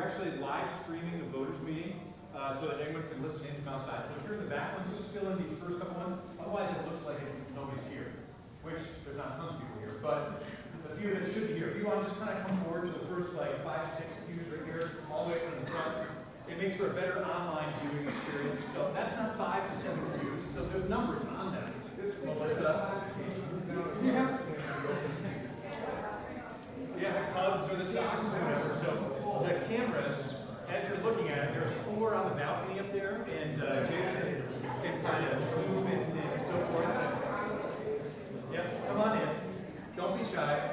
actually live streaming the voters meeting so that anyone can listen in from outside. So if you're in the back ones, just fill in these first couple ones. Otherwise, it looks like nobody's here, which there's not tons of people here, but the few that should be here. If you want to just kind of come forward to the first 5, 6 views right here, all the way from the front, it makes for a better online viewing experience. So that's not 5 to 7 views. So there's numbers on them. Melissa. Yeah, the Cubs or the Sox or whatever. So the cameras, as you're looking at it, there's 4 on the balcony up there, and Jason can kind of zoom in and so forth. Yep, come on in. Don't be shy.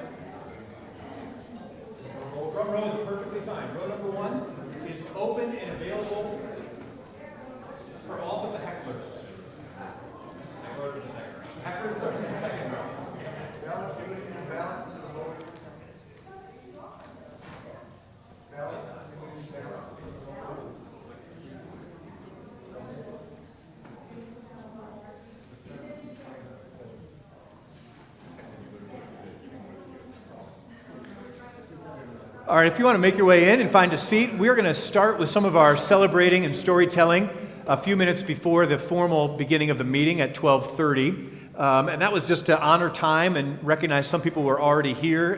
Front row is perfectly fine. Row number 1 is open and available for all but the hecklers. Hecklers are in the second row. All right, if you want to make your way in and find a seat, we're going to start with some of our celebrating and storytelling a few minutes before the formal beginning of the meeting at 12:30. And that was just to honor time and recognize some people were already here.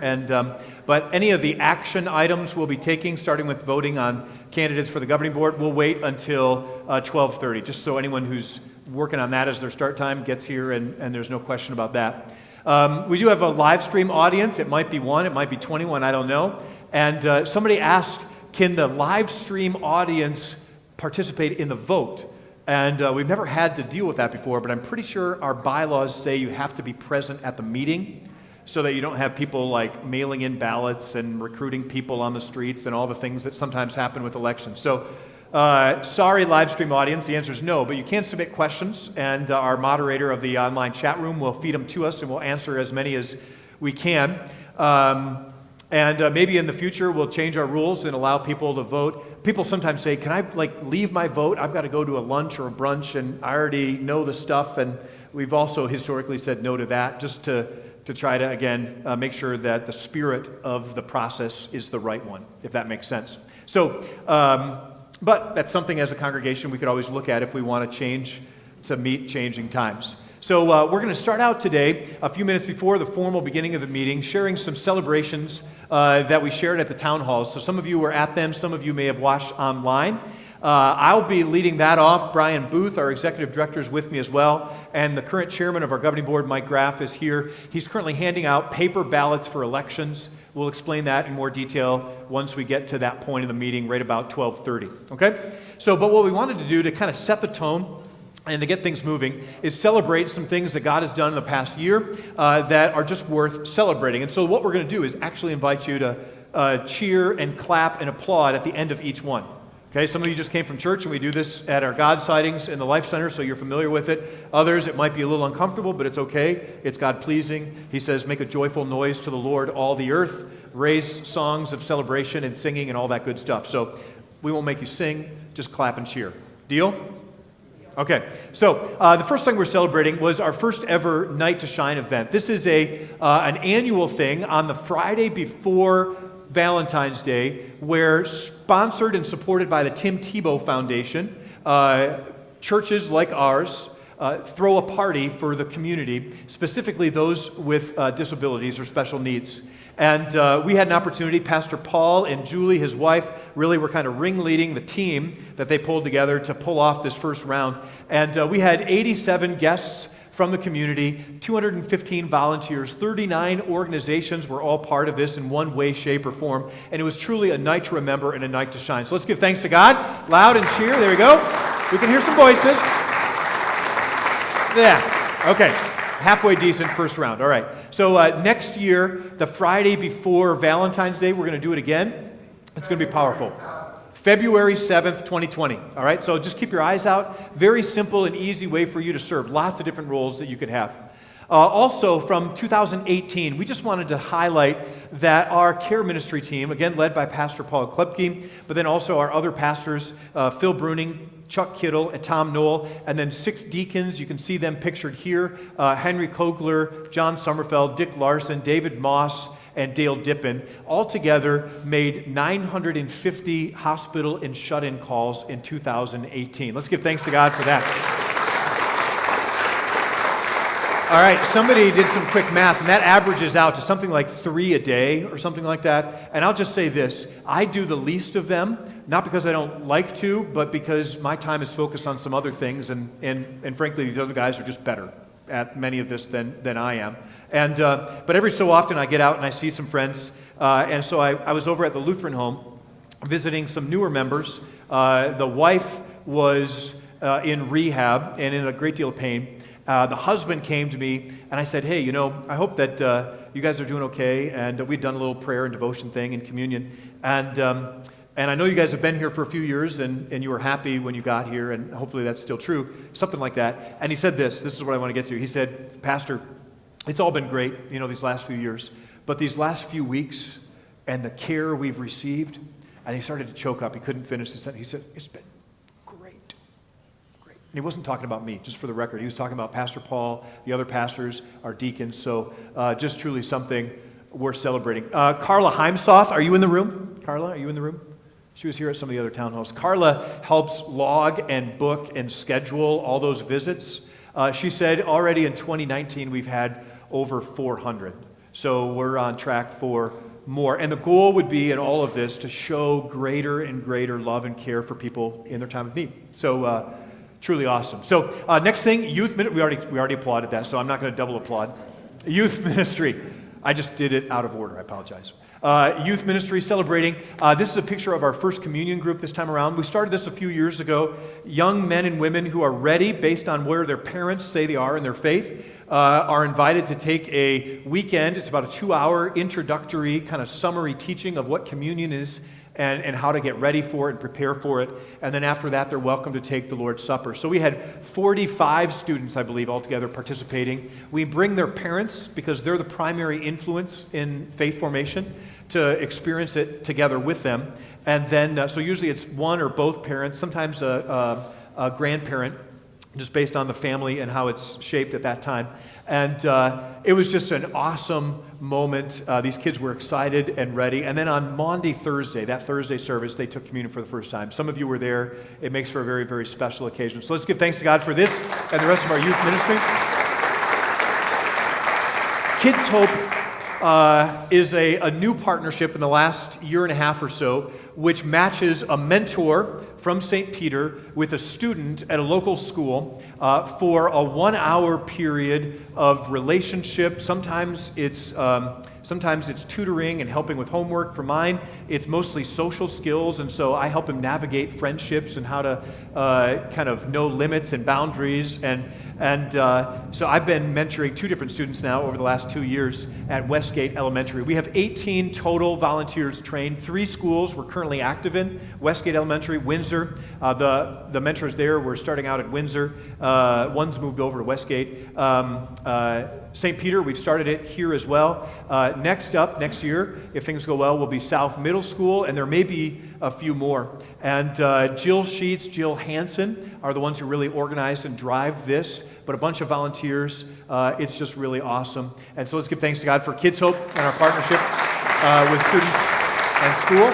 But any of the action items we'll be taking, starting with voting on candidates for the governing board, we'll wait until 12:30, just so anyone who's working on that as their start time gets here, and there's no question about that. We do have a live stream audience. It might be 1, it might be 21, I don't know. And somebody asked, can the live stream audience participate in the vote? And we've never had to deal with that before, but I'm pretty sure our bylaws say you have to be present at the meeting so that you don't have people like mailing in ballots and recruiting people on the streets and all the things that sometimes happen with elections. So sorry, live stream audience, the answer is no, but you can submit questions, and our moderator of the online chat room will feed them to us, and we'll answer as many as we can. And maybe in the future we'll change our rules and allow people to vote. People sometimes say, can I leave my vote? I've got to go to a lunch or a brunch and I already know the stuff. And we've also historically said no to that, just to try to, again, make sure that the spirit of the process is the right one, if that makes sense. So, but that's something as a congregation we could always look at if we want to change to meet changing times. So we're going to start out today, a few minutes before the formal beginning of the meeting, sharing some celebrations that we shared at the town halls. So some of you were at them, some of you may have watched online. I'll be leading that off. Brian Booth, our executive director, is with me as well. And the current chairman of our governing board, Mike Graff, is here. He's currently handing out paper ballots for elections. We'll explain that in more detail once we get to that point of the meeting, right about 12:30. Okay? So, but what we wanted to do to kind of set the tone and to get things moving is celebrate some things that God has done in the past year that are just worth celebrating. And so what we're going to do is actually invite you to cheer and clap and applaud at the end of each one. Okay, some of you just came from church, and we do this at our God sightings in the Life Center, so you're familiar with it. Others, it might be a little uncomfortable, but it's okay. It's God-pleasing. He says, make a joyful noise to the Lord, all the earth. Raise songs of celebration and singing and all that good stuff. So we won't make you sing, just clap and cheer. Deal? Okay, so the first thing we're celebrating was our first ever Night to Shine event. This is an annual thing on the Friday before Valentine's Day, where sponsored and supported by the Tim Tebow Foundation, churches like ours throw a party for the community, specifically those with disabilities or special needs. And we had an opportunity. Pastor Paul and Julie, his wife, really were kind of ringleading the team that they pulled together to pull off this first round. And we had 87 guests from the community, 215 volunteers, 39 organizations were all part of this in one way, shape, or form. And it was truly a night to remember and a night to shine. So let's give thanks to God. Loud and cheer. There we go. We can hear some voices. Yeah. Okay. Halfway decent first round. All right. So next year, the Friday before Valentine's Day, we're going to do it again. It's going to be powerful. February 7th, 2020. All right. So just keep your eyes out. Very simple and easy way for you to serve. Lots of different roles that you could have. Also, from 2018, we just wanted to highlight that our care ministry team, again led by Pastor Paul Klepke, but then also our other pastors, Phil Bruning, Chuck Kittle, and Tom Knoll, and then 6 deacons. You can see them pictured here. Henry Kogler, John Sommerfeld, Dick Larson, David Moss, and Dale Dippin, altogether made 950 hospital and shut-in calls in 2018. Let's give thanks to God for that. All right, somebody did some quick math, and that averages out to something like 3 a day or something like that. And I'll just say this, I do the least of them, not because I don't like to, but because my time is focused on some other things, and frankly, these other guys are just better at many of this than I am. And but every so often I get out and I see some friends, and so I was over at the Lutheran home visiting some newer members. The wife was in rehab and in a great deal of pain. The husband came to me, and I said, hey, I hope that you guys are doing okay, and we'd done a little prayer and devotion thing and communion, and I know you guys have been here for a few years, and you were happy when you got here, and hopefully that's still true, something like that. And he said this is what I want to get to. He said, Pastor, it's all been great, these last few years, but these last few weeks and the care we've received, and he started to choke up. He couldn't finish the sentence. He said, it's been great. And he wasn't talking about me, just for the record. He was talking about Pastor Paul, the other pastors, our deacons. So just truly something worth celebrating. Carla Heimsoth, are you in the room? Carla, are you in the room? She was here at some of the other town halls. Carla helps log and book and schedule all those visits. She said already in 2019 we've had over 400. So we're on track for more. And the goal would be in all of this to show greater and greater love and care for people in their time of need. So truly awesome. So next thing, youth ministry. We already applauded that, so I'm not going to double applaud. Youth ministry. I just did it out of order. I apologize. Youth ministry celebrating. This is a picture of our first communion group this time around. We started this a few years ago. Young men and women who are ready based on where their parents say they are in their faith are invited to take a weekend. It's about a 2-hour introductory kind of summary teaching of what communion is and how to get ready for it and prepare for it. And then after that, they're welcome to take the Lord's Supper. So we had 45 students, I believe, altogether participating. We bring their parents because they're the primary influence in faith formation to experience it together with them. And then, so usually it's one or both parents, sometimes a grandparent, just based on the family and how it's shaped at that time. And it was just an awesome moment. These kids were excited and ready. And then on Maundy Thursday, that Thursday service, they took communion for the first time. Some of you were there. It makes for a very, very special occasion. So let's give thanks to God for this and the rest of our youth ministry. Kids Hope is a new partnership in the last year and a half or so, which matches a mentor from St. Peter with a student at a local school for a 1-hour period of relationship. Sometimes it's tutoring and helping with homework. For mine, it's mostly social skills, and so I help him navigate friendships and how to kind of know limits and boundaries. And so I've been mentoring 2 different students now over the last 2 years at Westgate Elementary. We have 18 total volunteers trained, 3 schools we're currently active in, Westgate Elementary, Windsor. The mentors there were starting out at Windsor. One's moved over to Westgate. St. Peter, we've started it here as well. Next year, if things go well, will be South Middle School, and there may be a few more. And Jill Sheets, Jill Hansen are the ones who really organize and drive this, but a bunch of volunteers. It's just really awesome. And so let's give thanks to God for Kids Hope and our partnership with students and school.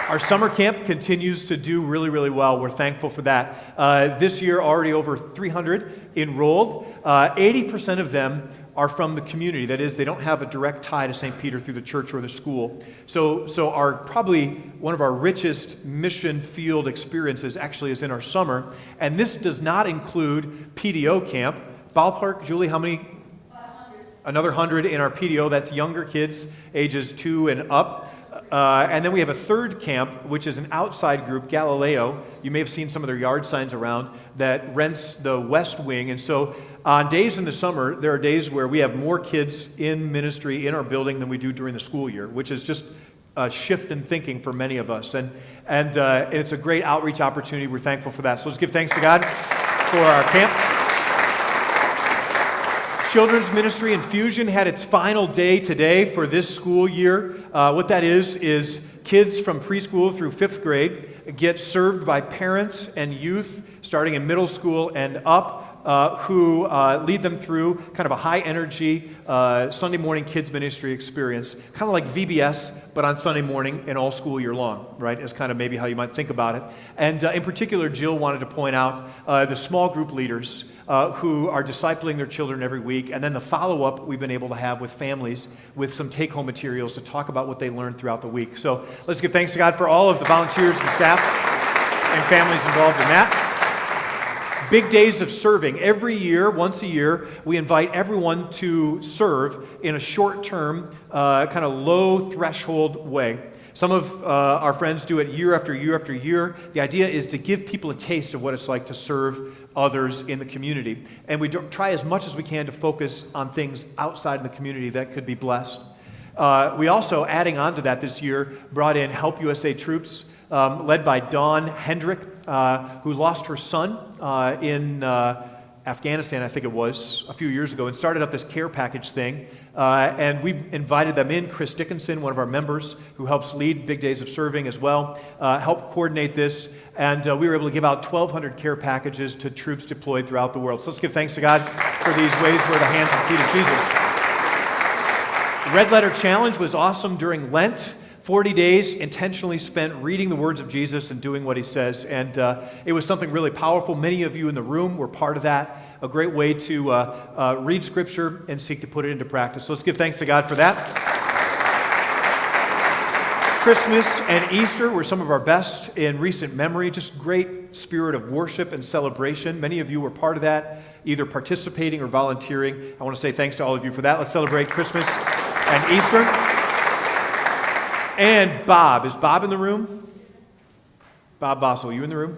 Our summer camp continues to do really, really well. We're thankful for that. This year, already over 300 enrolled. 80% of them are from the community. That is, they don't have a direct tie to St. Peter through the church or the school. So our probably one of our richest mission field experiences actually is in our summer. And this does not include PDO camp. Ballpark, Julie, how many? 100. Another 100 in our PDO. That's younger kids, ages 2 and up. And then we have a third camp, which is an outside group, Galileo. You may have seen some of their yard signs around that rents the west wing. And so on days in the summer, there are days where we have more kids in ministry in our building than we do during the school year, which is just a shift in thinking for many of us. And it's a great outreach opportunity. We're thankful for that. So let's give thanks to God for our camps. Children's Ministry Infusion had its final day today for this school year. What that is kids from preschool through 5th grade get served by parents and youth starting in middle school and up who lead them through kind of a high-energy Sunday morning kids ministry experience, kind of like VBS, but on Sunday morning and all school year long, right, is kind of maybe how you might think about it. And in particular, Jill wanted to point out the small group leaders who are discipling their children every week, and then the follow-up we've been able to have with families with some take-home materials to talk about what they learned throughout the week. So let's give thanks to God for all of the volunteers and staff and families involved in that. Big days of serving. Every year, once a year, we invite everyone to serve in a short-term, kind of low-threshold way. Some of our friends do it year after year after year. The idea is to give people a taste of what it's like to serve others in the community. And we try as much as we can to focus on things outside of the community that could be blessed. We also, adding on to that this year, brought in Help USA troops, led by Dawn Hendrick, who lost her son in Afghanistan, I think it was, a few years ago, and started up this care package thing. And we invited them in. Chris Dickinson, one of our members who helps lead Big Days of Serving as well, helped coordinate this. And we were able to give out 1,200 care packages to troops deployed throughout the world. So let's give thanks to God for these ways we're the hands and feet of Jesus. The Red Letter Challenge was awesome during Lent. 40 days intentionally spent reading the words of Jesus and doing what he says. And it was something really powerful. Many of you in the room were part of that. A great way to read Scripture and seek to put it into practice. So let's give thanks to God for that. Christmas and Easter were some of our best in recent memory. Just great spirit of worship and celebration. Many of you were part of that, either participating or volunteering. I want to say thanks to all of you for that. Let's celebrate Christmas and Easter. And Bob. Is Bob in the room? Bob Vossel, you in the room?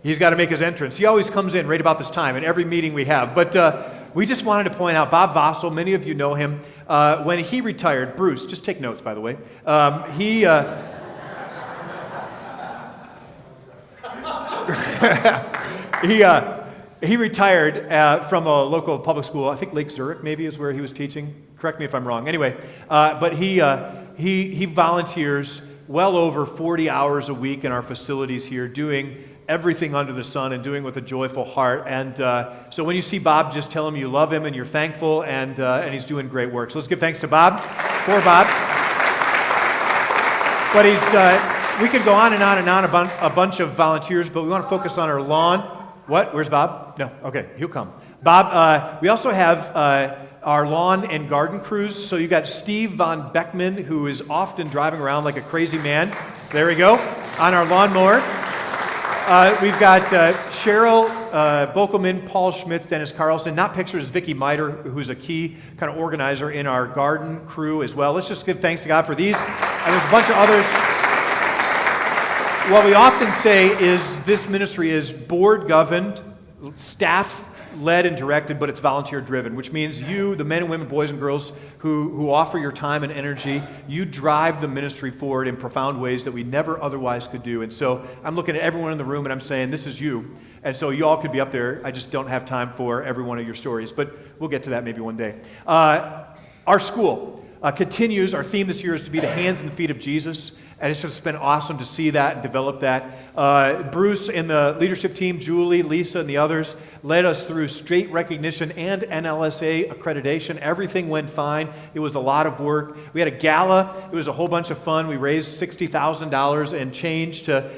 He's got to make his entrance. He always comes in right about this time in every meeting we have. But we just wanted to point out Bob Vossel, many of you know him. When he retired, Bruce, just take notes, by the way. He retired from a local public school. I think Lake Zurich maybe is where he was teaching. Correct me if I'm wrong. Anyway, but he volunteers well over 40 hours a week in our facilities here, doing everything under the sun and doing it with a joyful heart. And so when you see Bob, just tell him you love him and you're thankful, and he's doing great work. So let's give thanks to Bob, for Bob. But we could go on and on and on about a bunch of volunteers, but we want to focus on our lawn. What? Where's Bob? No. Okay, he'll come. Bob, we also have our lawn and garden crews. So you got Steve Von Beckman, who is often driving around like a crazy man. There we go, on our lawnmower. We've got Cheryl Bokelman, Paul Schmitz, Dennis Carlson. Not pictures, Vicky Miter, who's a key kind of organizer in our garden crew as well. Let's just give thanks to God for these. And there's a bunch of others. What we often say is this ministry is board-governed, staff-led and directed, but it's volunteer-driven, which means you, the men and women, boys and girls who offer your time and energy, you drive the ministry forward in profound ways that we never otherwise could do. And so I'm looking at everyone in the room and I'm saying, this is you. And so you all could be up there. I just don't have time for every one of your stories, but we'll get to that maybe one day. Our school continues. Our theme this year is to be the hands and the feet of Jesus. And it's just been awesome to see that and develop that. Bruce and the leadership team, Julie, Lisa, and the others led us through state recognition and NLSA accreditation. Everything went fine. It was a lot of work. We had a gala. It was a whole bunch of fun. We raised $60,000 and change to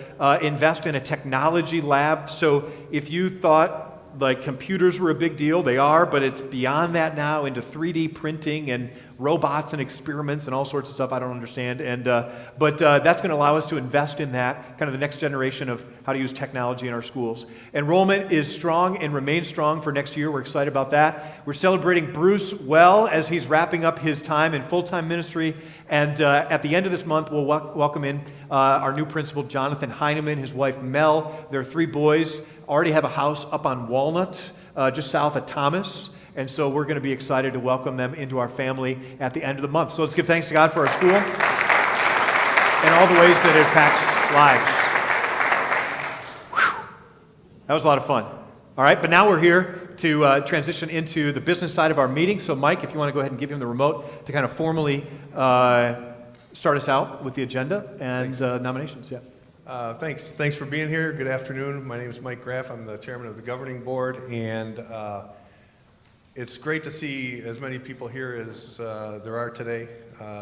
invest in a technology lab. So if you thought like computers were a big deal, they are, but it's beyond that now into 3D printing and robots and experiments and all sorts of stuff I don't understand. But that's going to allow us to invest in that, kind of the next generation of how to use technology in our schools. Enrollment is strong and remains strong for next year. We're excited about that. We're celebrating Bruce well as he's wrapping up his time in full-time ministry. And at the end of this month, we'll welcome in our new principal, Jonathan Heineman, his wife, Mel. Their 3 boys already have a house up on Walnut, just south of Thomas. And so we're going to be excited to welcome them into our family at the end of the month. So let's give thanks to God for our school and all the ways that it impacts lives. Whew. That was a lot of fun. All right, but now we're here to transition into the business side of our meeting. So Mike, if you want to go ahead and give him the remote to kind of formally start us out with the agenda and nominations. Yeah. Thanks for being here. Good afternoon. My name is Mike Graff. I'm the chairman of the governing board, and it's great to see as many people here as there are today,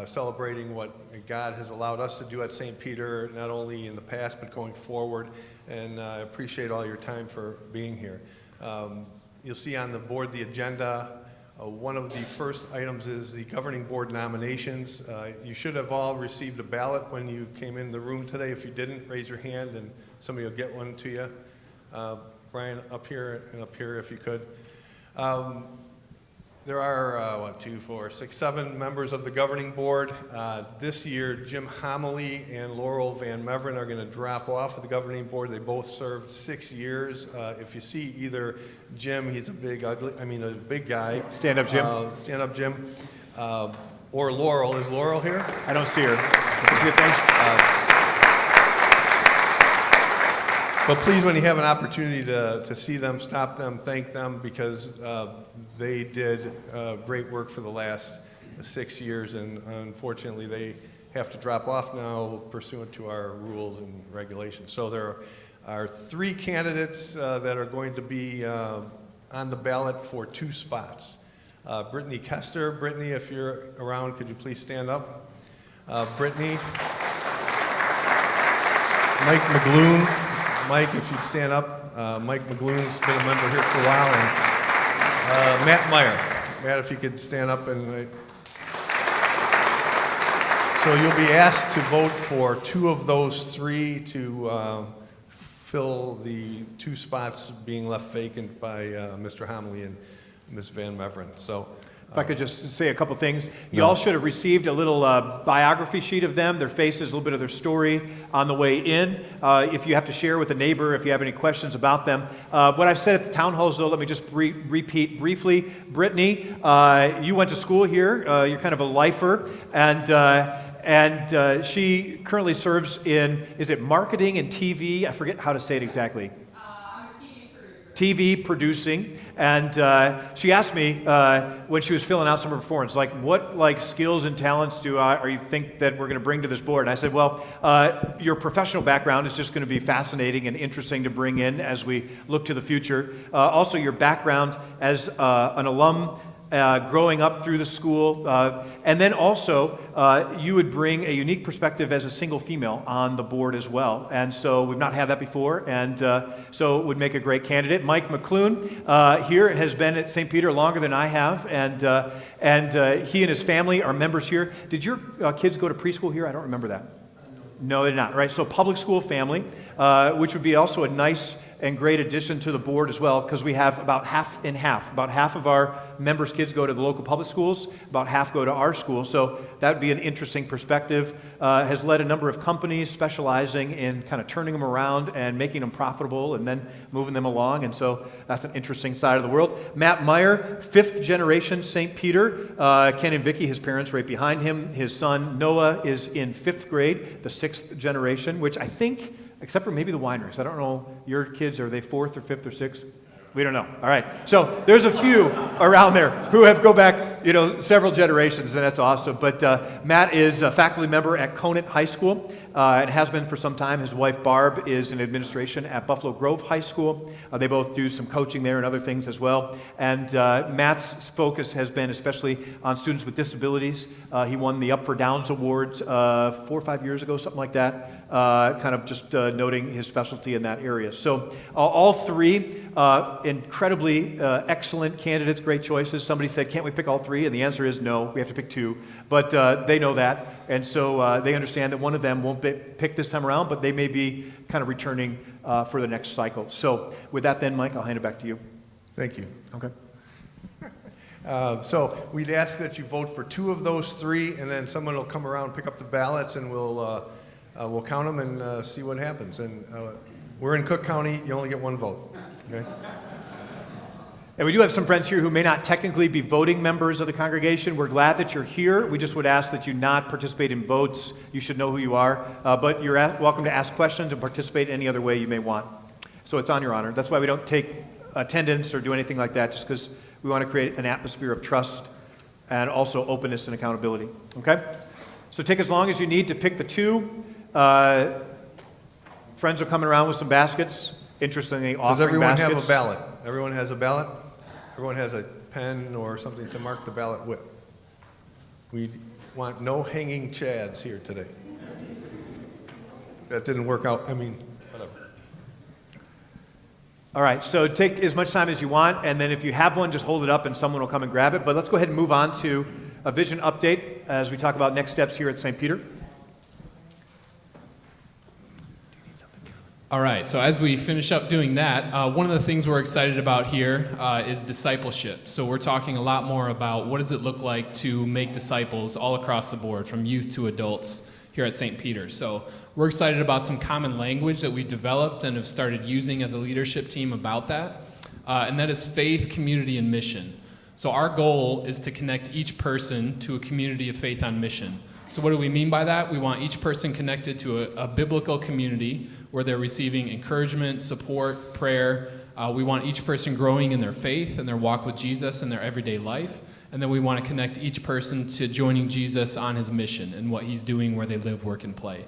celebrating what God has allowed us to do at St. Peter, not only in the past but going forward. And I appreciate all your time for being here. You'll see on the board the agenda. One of the first items is the governing board nominations. You should have all received a ballot when you came in the room today. If you didn't, raise your hand and somebody will get one to you. Brian, up here and up here if you could. There are, 7 members of the governing board. This year, Jim Homily and Laurel Van Meveren are going to drop off of the governing board. They both served 6 years. If you see either Jim, he's a big guy. Stand up, Jim. Stand up, Jim. Or Laurel. Is Laurel here? I don't see her. Thanks. But please, when you have an opportunity to see them, stop them, thank them, because they did great work for the last 6 years, and unfortunately they have to drop off now pursuant to our rules and regulations. So there are 3 candidates that are going to be on the ballot for 2 spots. Brittany Kester. Brittany, if you're around, could you please stand up? Brittany. Mike McGloon. Mike, if you'd stand up. Mike McGloon's been a member here for a while. And Matt Meyer. Matt, if you could stand up. And so you'll be asked to vote for 2 of those 3 to fill the 2 spots being left vacant by Mr. Homily and Ms. Van Meveren. So. If I could just say a couple things. You all should have received a little biography sheet of them, their faces, a little bit of their story on the way in. If you have to share with a neighbor, if you have any questions about them. What I've said at the town halls, though, let me just repeat briefly. Brittany, you went to school here. You're kind of a lifer. And she currently serves in, is it marketing and TV? I forget how to say it exactly. I'm a TV producer. TV producing, and she asked me when she was filling out some of her forms, what skills and talents do you think that we're going to bring to this board? And I said, well, your professional background is just going to be fascinating and interesting to bring in as we look to the future. Also, your background as an alum. Growing up through the school, and then also you would bring a unique perspective as a single female on the board as well, and so we've not had that before, and so it would make a great candidate. Mike McClune here has been at St. Peter longer than I have, and he and his family are members here. Did your kids go to preschool here? I don't remember that. No, they're not, right? So public school family, which would be also a nice and great addition to the board as well, because we have about half and half. About half of our members' kids go to the local public schools, about half go to our school, so that would be an interesting perspective. Has led a number of companies specializing in kind of turning them around and making them profitable and then moving them along, and so that's an interesting side of the world. Matt Meyer, 5th generation St. Peter. Ken and Vicki, his parents, right behind him. His son Noah is in 5th grade, the 6th generation, which I think, except for maybe the wineries. I don't know, your kids, are they 4th or 5th or 6th? We don't know. All right. So there's a few around there who go back, several generations, and that's awesome. But Matt is a faculty member at Conant High School and has been for some time. His wife, Barb, is in administration at Buffalo Grove High School. They both do some coaching there and other things as well. And Matt's focus has been especially on students with disabilities. He won the Up for Downs Awards 4 or 5 years ago, something like that, kind of just noting his specialty in that area. So all 3 incredibly excellent candidates, great choices. Somebody said, can't we pick all 3? And the answer is no, we have to pick 2. But they know that, and so they understand that one of them won't be picked this time around, but they may be kind of returning for the next cycle. So with that then, Mike, I'll hand it back to you. Thank you. Okay. So we'd ask that you vote for 2 of those 3, and then someone will come around, pick up the ballots, and we'll count them and see what happens. And we're in Cook County. You only get 1 vote. Okay? And we do have some friends here who may not technically be voting members of the congregation. We're glad that you're here. We just would ask that you not participate in votes. You should know who you are. But you're welcome to ask questions and participate any other way you may want. So it's on your honor. That's why we don't take attendance or do anything like that, just because we want to create an atmosphere of trust and also openness and accountability. Okay? So take as long as you need to pick the 2. Friends are coming around with some baskets. Interestingly, Does offering everyone baskets. have a ballot? Everyone has a ballot? Everyone has a pen or something to mark the ballot with? We want no hanging chads here today. That didn't work out. I mean, whatever. All right, so take as much time as you want, and then if you have one, just hold it up and someone will come and grab it. But let's go ahead and move on to a vision update as we talk about next steps here at St. Peter. All right, so as we finish up doing that, one of the things we're excited about here is discipleship. So we're talking a lot more about what does it look like to make disciples all across the board, from youth to adults here at St. Peter. So we're excited about some common language that we've developed and have started using as a leadership team about that, and that is faith, community, and mission. So our goal is to connect each person to a community of faith on mission. So what do we mean by that? We want each person connected to a biblical community where they're receiving encouragement, support, prayer. We want each person growing in their faith and their walk with Jesus in their everyday life. And then we want to connect each person to joining Jesus on his mission and what he's doing where they live, work, and play.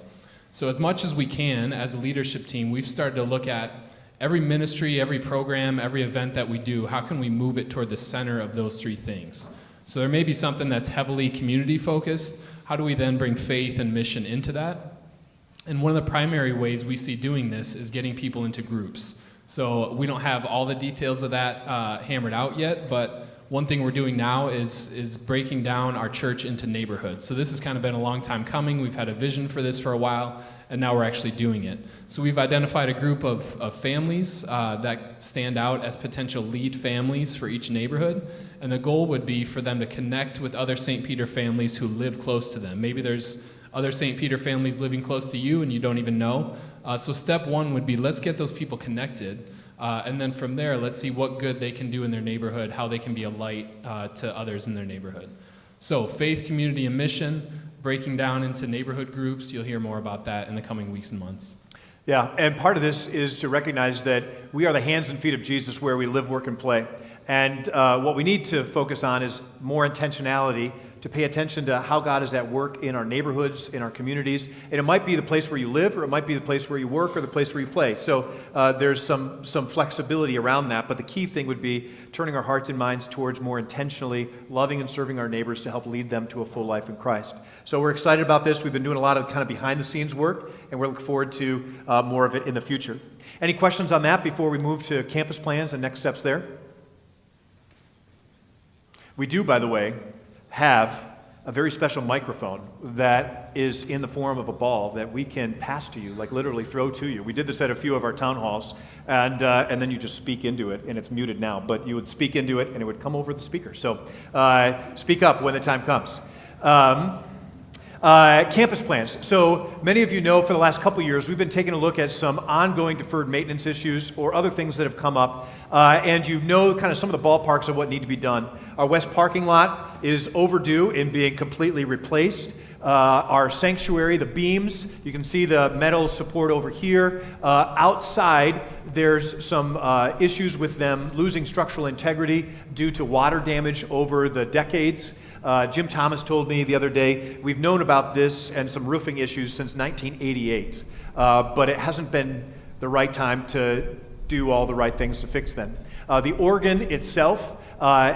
So as much as we can, as a leadership team, we've started to look at every ministry, every program, every event that we do, how can we move it toward the center of those three things? So there may be something that's heavily community focused. How do we then bring faith and mission into that? And one of the primary ways we see doing this is getting people into groups. So we don't have all the details of that hammered out yet, but one thing we're doing now is breaking down our church into neighborhoods. So this has kind of been a long time coming. We've had a vision for this for a while, and now we're actually doing it. So we've identified a group of families that stand out as potential lead families for each neighborhood. And the goal would be for them to connect with other St. Peter families who live close to them. Maybe there's other St. Peter families living close to you and you don't even know. So step one would be, let's get those people connected. And then from there, let's see what good they can do in their neighborhood, how they can be a light to others in their neighborhood. So faith, community, and mission, breaking down into neighborhood groups. You'll hear more about that in the coming weeks and months. Yeah, and part of this is to recognize that we are the hands and feet of Jesus where we live, work, and play. And what we need to focus on is more intentionality, to pay attention to how God is at work in our neighborhoods, in our communities. And it might be the place where you live, or it might be the place where you work, or the place where you play. So there's some flexibility around that. But the key thing would be turning our hearts and minds towards more intentionally loving and serving our neighbors to help lead them to a full life in Christ. So we're excited about this. We've been doing a lot of kind of behind-the-scenes work, and we're looking forward to more of it in the future. Any questions on that before we move to campus plans and next steps there? We do, by the way, have a very special microphone that is in the form of a ball that we can pass to you, like literally throw to you. We did this at a few of our town halls, and then you just speak into it, and it's muted now, but you would speak into it, and it would come over the speaker. So speak up when the time comes. Campus plans. So many of you know for the last couple years, we've been taking a look at some ongoing deferred maintenance issues or other things that have come up, and you know kind of some of the ballparks of what need to be done. Our west parking lot is overdue in being completely replaced. Our sanctuary, the beams, you can see the metal support over here. Outside, there's some issues with them losing structural integrity due to water damage over the decades. Jim Thomas told me the other day, we've known about this and some roofing issues since 1988, but it hasn't been the right time to do all the right things to fix them. The organ itself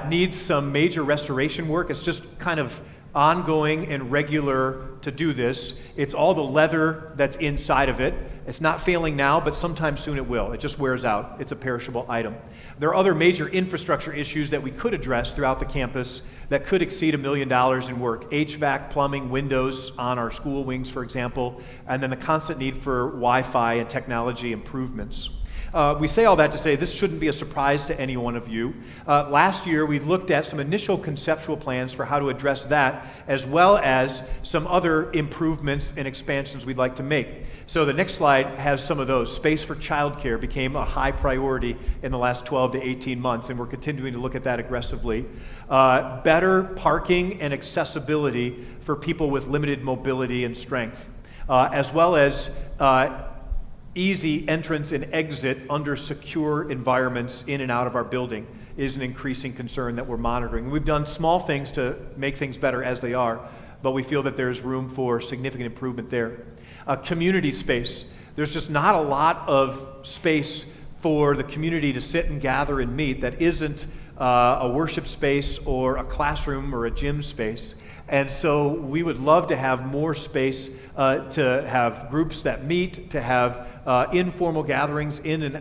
needs some major restoration work. It's just kind of ongoing and regular to do this. It's all the leather that's inside of it. It's not failing now, but sometime soon it will. It just wears out. It's a perishable item. There are other major infrastructure issues that we could address throughout the campus that could exceed $1 million in work. HVAC, plumbing, windows on our school wings, for example, and then the constant need for Wi-Fi and technology improvements. We say all that to say this shouldn't be a surprise to any one of you. Last year, we looked at some initial conceptual plans for how to address that, as well as some other improvements and expansions we'd like to make. So the next slide has some of those. Space for childcare became a high priority in the last 12 to 18 months, and we're continuing to look at that aggressively. Better parking and accessibility for people with limited mobility and strength, as well as easy entrance and exit under secure environments in and out of our building is an increasing concern that we're monitoring. We've done small things to make things better as they are, but we feel that there's room for significant improvement there. Community space. There's just not a lot of space for the community to sit and gather and meet that isn't a worship space or a classroom or a gym space. And so we would love to have more space to have groups that meet, to have informal gatherings in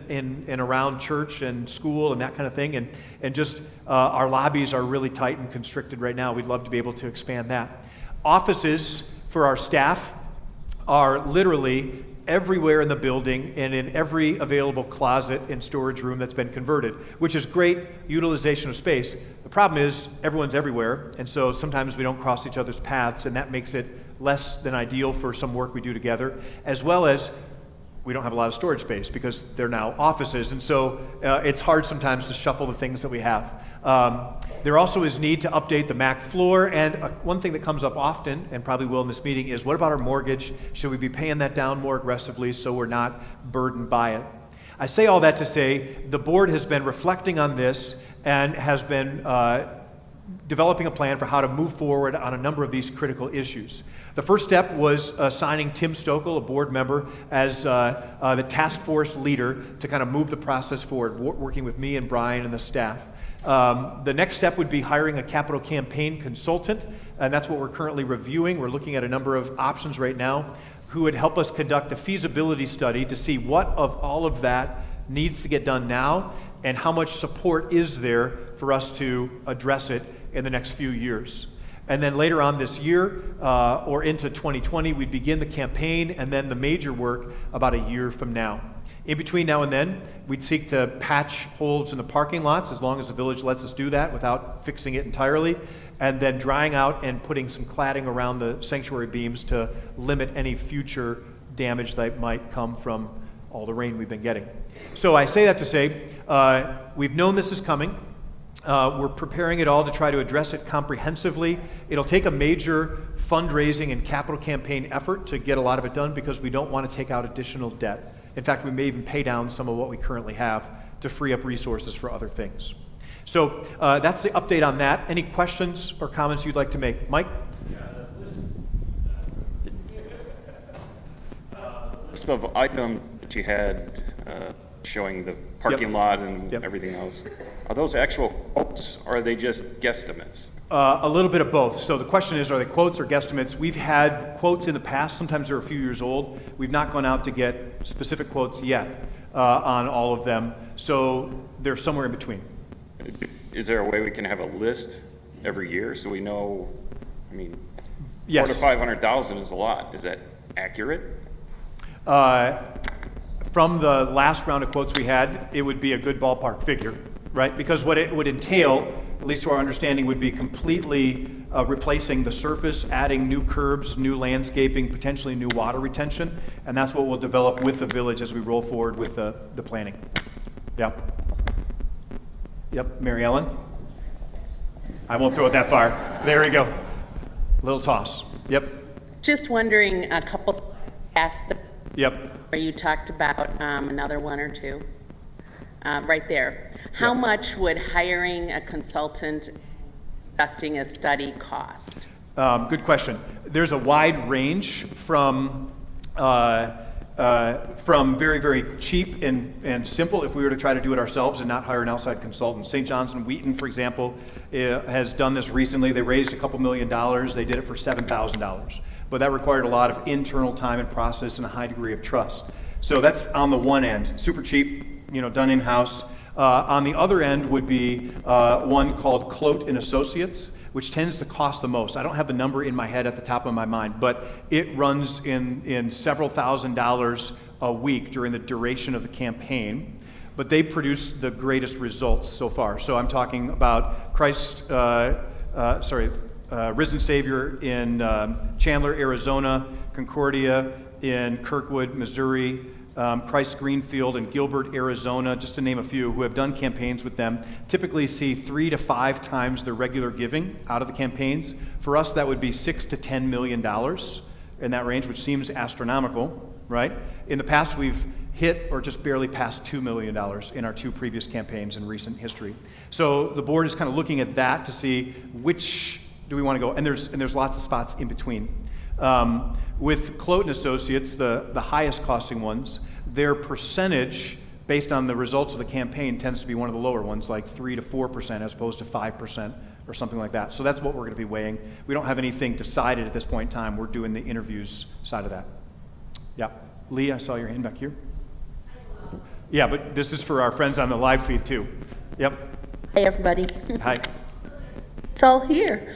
and around church and school and that kind of thing. And just our lobbies are really tight and constricted right now. We'd love to be able to expand that. Offices for our staff are literally everywhere in the building and in every available closet and storage room that's been converted, which is great utilization of space. The problem is everyone's everywhere, and so sometimes we don't cross each other's paths, and that makes it less than ideal for some work we do together, as well as we don't have a lot of storage space because they're now offices, and so it's hard sometimes to shuffle the things that we have. There also is need to update the MAC floor, and one thing that comes up often, and probably will in this meeting, is what about our mortgage? Should we be paying that down more aggressively so we're not burdened by it? I say all that to say the board has been reflecting on this and has been developing a plan for how to move forward on a number of these critical issues. The first step was assigning Tim Stokel, a board member, as the task force leader to kind of move the process forward, working with me and Brian and the staff. The next step would be hiring a capital campaign consultant, and that's what we're currently reviewing. We're looking at a number of options right now who would help us conduct a feasibility study to see what of all of that needs to get done now and how much support is there for us to address it in the next few years. And then later on this year or into 2020, we'd begin the campaign and then the major work about a year from now. In between now and then, we'd seek to patch holes in the parking lots as long as the village lets us do that without fixing it entirely, and then drying out and putting some cladding around the sanctuary beams to limit any future damage that might come from all the rain we've been getting. So I say that to say, we've known this is coming. We're preparing it all to try to address it comprehensively. It'll take a major fundraising and capital campaign effort to get a lot of it done because we don't want to take out additional debt. In fact, we may even pay down some of what we currently have to free up resources for other things. So that's the update on that. Any questions or comments you'd like to make? Mike? List of items that you had showing the parking lot and everything else. Are those actual quotes or are they just guesstimates? A little bit of both. So the question is, are they quotes or guesstimates? We've had quotes in the past. Sometimes they're a few years old. We've not gone out to get specific quotes yet on all of them. So they're somewhere in between. Is there a way we can have a list every year so we know, I mean, Yes. 400 to 500,000 is a lot. Is that accurate? From the last round of quotes we had, it would be a good ballpark figure, right? Because what it would entail, at least to our understanding, would be completely replacing the surface, adding new curbs, new landscaping, potentially new water retention, and that's what we'll develop with the village as we roll forward with the planning. Yep, Mary Ellen? I won't throw it that far. There we go. Little toss. Yep. Just wondering, a couple past the Yep. where you talked about another one or two, right there. How much would hiring a consultant conducting a study cost? Good question. There's a wide range from very, very cheap and simple if we were to try to do it ourselves and not hire an outside consultant. St. John's and Wheaton, for example, has done this recently. They raised a couple $1 million. They did it for $7,000. But that required a lot of internal time and process and a high degree of trust. So that's on the one end, super cheap, done in-house. On the other end would be one called Clote and Associates, which tends to cost the most. I don't have the number in my head at the top of my mind, but it runs in several $1,000s a week during the duration of the campaign. But they produce the greatest results so far. So I'm talking about Risen Savior in Chandler, Arizona, Concordia in Kirkwood, Missouri, Christ Greenfield in Gilbert, Arizona, just to name a few, who have done campaigns with them, typically see 3 to 5 times their regular giving out of the campaigns. For us, that would be $6 to $10 million in that range, which seems astronomical, right? In the past, we've hit or just barely passed $2 million in our 2 previous campaigns in recent history. So the board is kind of looking at that to see which do we want to go, and there's lots of spots in between. With Cloten Associates, the highest costing ones, their percentage based on the results of the campaign tends to be one of the lower ones, like 3 to 4% as opposed to 5% or something like that. So that's what we're going to be weighing. We don't have anything decided at this point in time. We're doing the interviews side of that. Yeah. Lee, I saw your hand back here. Yeah, but this is for our friends on the live feed too. Yep. Hey, everybody. Hi. It's all here.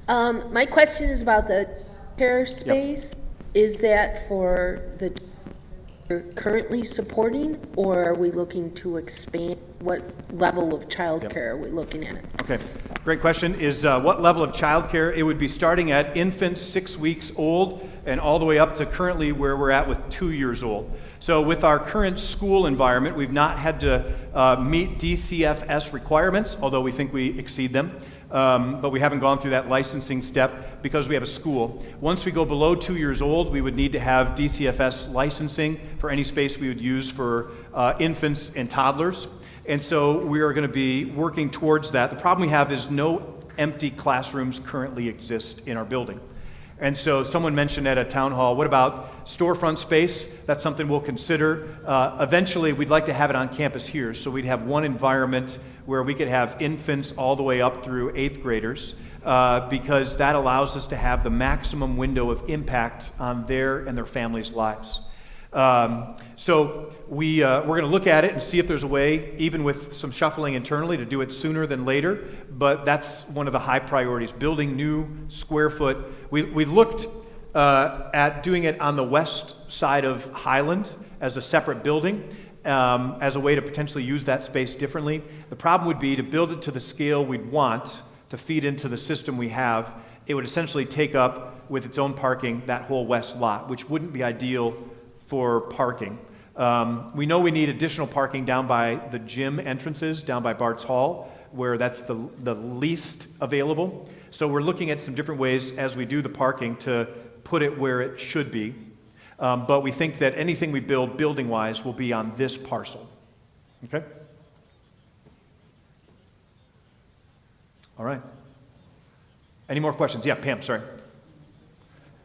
My question is about the care space. Is that for the you're currently supporting, or are we looking to expand? What level of childcare are we looking at? Okay, great question. Is what level of childcare? It would be starting at infants 6 weeks old and all the way up to currently where we're at with 2 years old. So with our current school environment, we've not had to meet DCFS requirements, although we think we exceed them. But we haven't gone through that licensing step because we have a school. Once we go below 2 years old, we would need to have DCFS licensing for any space we would use for infants and toddlers. And so we are going to be working towards that. The problem we have is no empty classrooms currently exist in our building. And so someone mentioned at a town hall, what about storefront space? That's something we'll consider. Eventually, we'd like to have it on campus here. So we'd have one environment where we could have infants all the way up through 8th graders, because that allows us to have the maximum window of impact on their and their families' lives. So we're going to look at it and see if there's a way, even with some shuffling internally, to do it sooner than later. But that's one of the high priorities, building new square foot. We looked at doing it on the west side of Highland as a separate building, as a way to potentially use that space differently. The problem would be to build it to the scale we'd want to feed into the system we have. It would essentially take up, with its own parking, that whole west lot, which wouldn't be ideal for parking. We know we need additional parking down by the gym entrances, down by Bart's Hall, where that's the least available. So we're looking at some different ways as we do the parking to put it where it should be. But we think that anything we build building-wise will be on this parcel. Okay? All right. Any more questions? Yeah, Pam, sorry.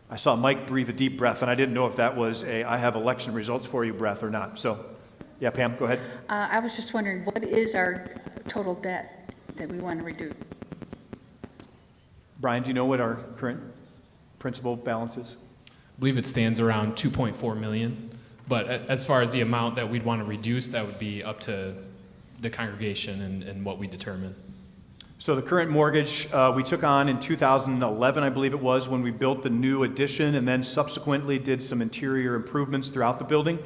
I saw Mike breathe a deep breath, and I didn't know if that was a I have election results for you breath or not. So, yeah, Pam, go ahead. I was just wondering, what is our total debt that we want to reduce? Brian, do you know what our current principal balance is? I believe it stands around 2.4 million. But as far as the amount that we'd want to reduce, that would be up to the congregation and what we determine. So the current mortgage we took on in 2011, I believe it was, when we built the new addition and then subsequently did some interior improvements throughout the building.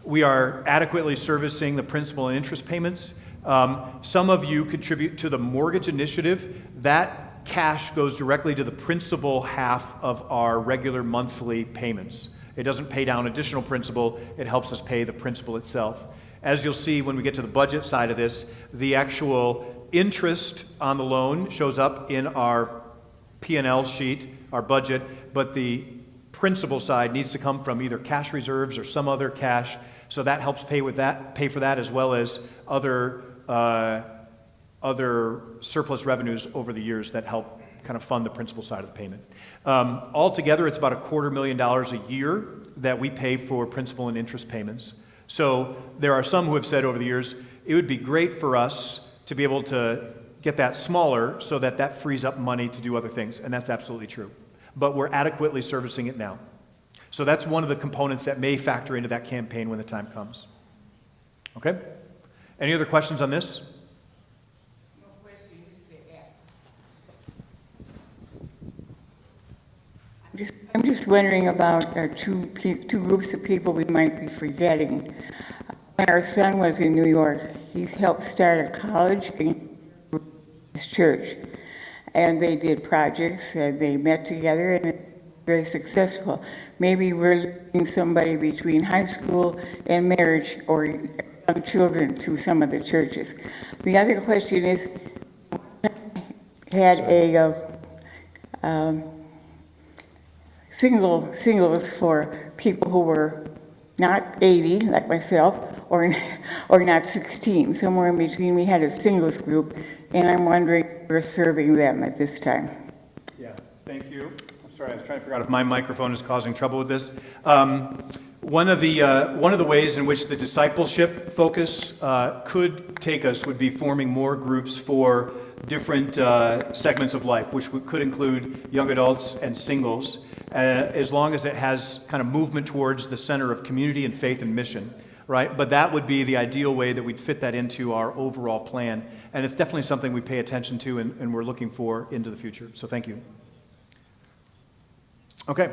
We are adequately servicing the principal and interest payments. Some of you contribute to the mortgage initiative. That cash goes directly to the principal half of our regular monthly payments. It doesn't pay down additional principal. It helps us pay the principal itself. As you'll see when we get to the budget side of this, the actual interest on the loan shows up in our P&L sheet, our budget, but the principal side needs to come from either cash reserves or some other cash, so that helps pay for that, as well as other surplus revenues over the years that help kind of fund the principal side of the payment. Altogether, it's about $250,000 a year that we pay for principal and interest payments. So there are some who have said over the years, it would be great for us to be able to get that smaller so that that frees up money to do other things, and that's absolutely true. But we're adequately servicing it now. So that's one of the components that may factor into that campaign when the time comes. Okay? Any other questions on this? I'm just wondering about two groups of people we might be forgetting. When our son was in New York, he helped start a college in his church, and they did projects and they met together and very successful. Maybe we're looking somebody between high school and marriage or young children to some of the churches. The other question is, had a singles for people who were not 80 like myself or not 16, somewhere in between. We had a singles group, and I'm wondering if we're serving them at this time. Yeah, thank you. I'm Sorry, I was trying to figure out if my microphone is causing trouble with this. One of the ways in which the discipleship focus could take us would be forming more groups for different segments of life, which could include young adults and singles, as long as it has kind of movement towards the center of community and faith and mission, right? But that would be the ideal way that we'd fit that into our overall plan. And it's definitely something we pay attention to and we're looking for into the future. So thank you. Okay.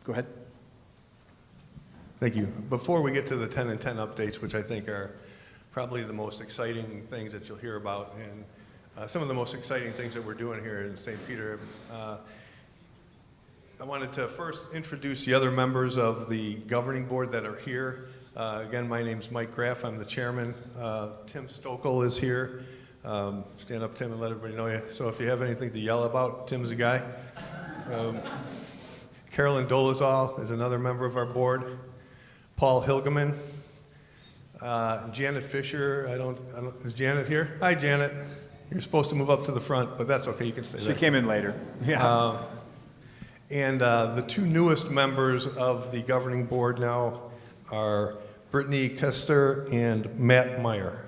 Go ahead. Thank you. Before we get to the 10 and 10 updates, which I think are probably the most exciting things that you'll hear about, and some of the most exciting things that we're doing here in St. Peter, I wanted to first introduce the other members of the governing board that are here. Again, my name's Mike Graff. I'm the chairman. Tim Stokel is here. Stand up, Tim, and let everybody know you. So if you have anything to yell about, Tim's the guy. Carolyn Dolezal is another member of our board. Paul Hilgeman. Janet Fisher. Is Janet here? Hi, Janet. You're supposed to move up to the front, but that's okay. You can stay there. She came in later. Yeah. And the two newest members of the governing board now are Brittany Kester and Matt Meyer.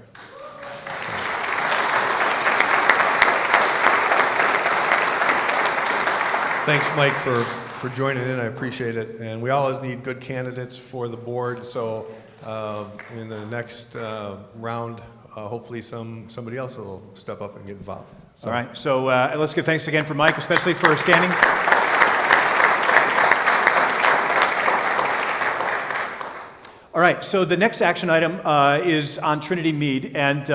Thanks, Mike, for joining in. I appreciate it. And we always need good candidates for the board. So in the next round, hopefully somebody else will step up and get involved. So. All right. So let's give thanks again for Mike, especially for standing. All right, so the next action item is on Trinity Mead, and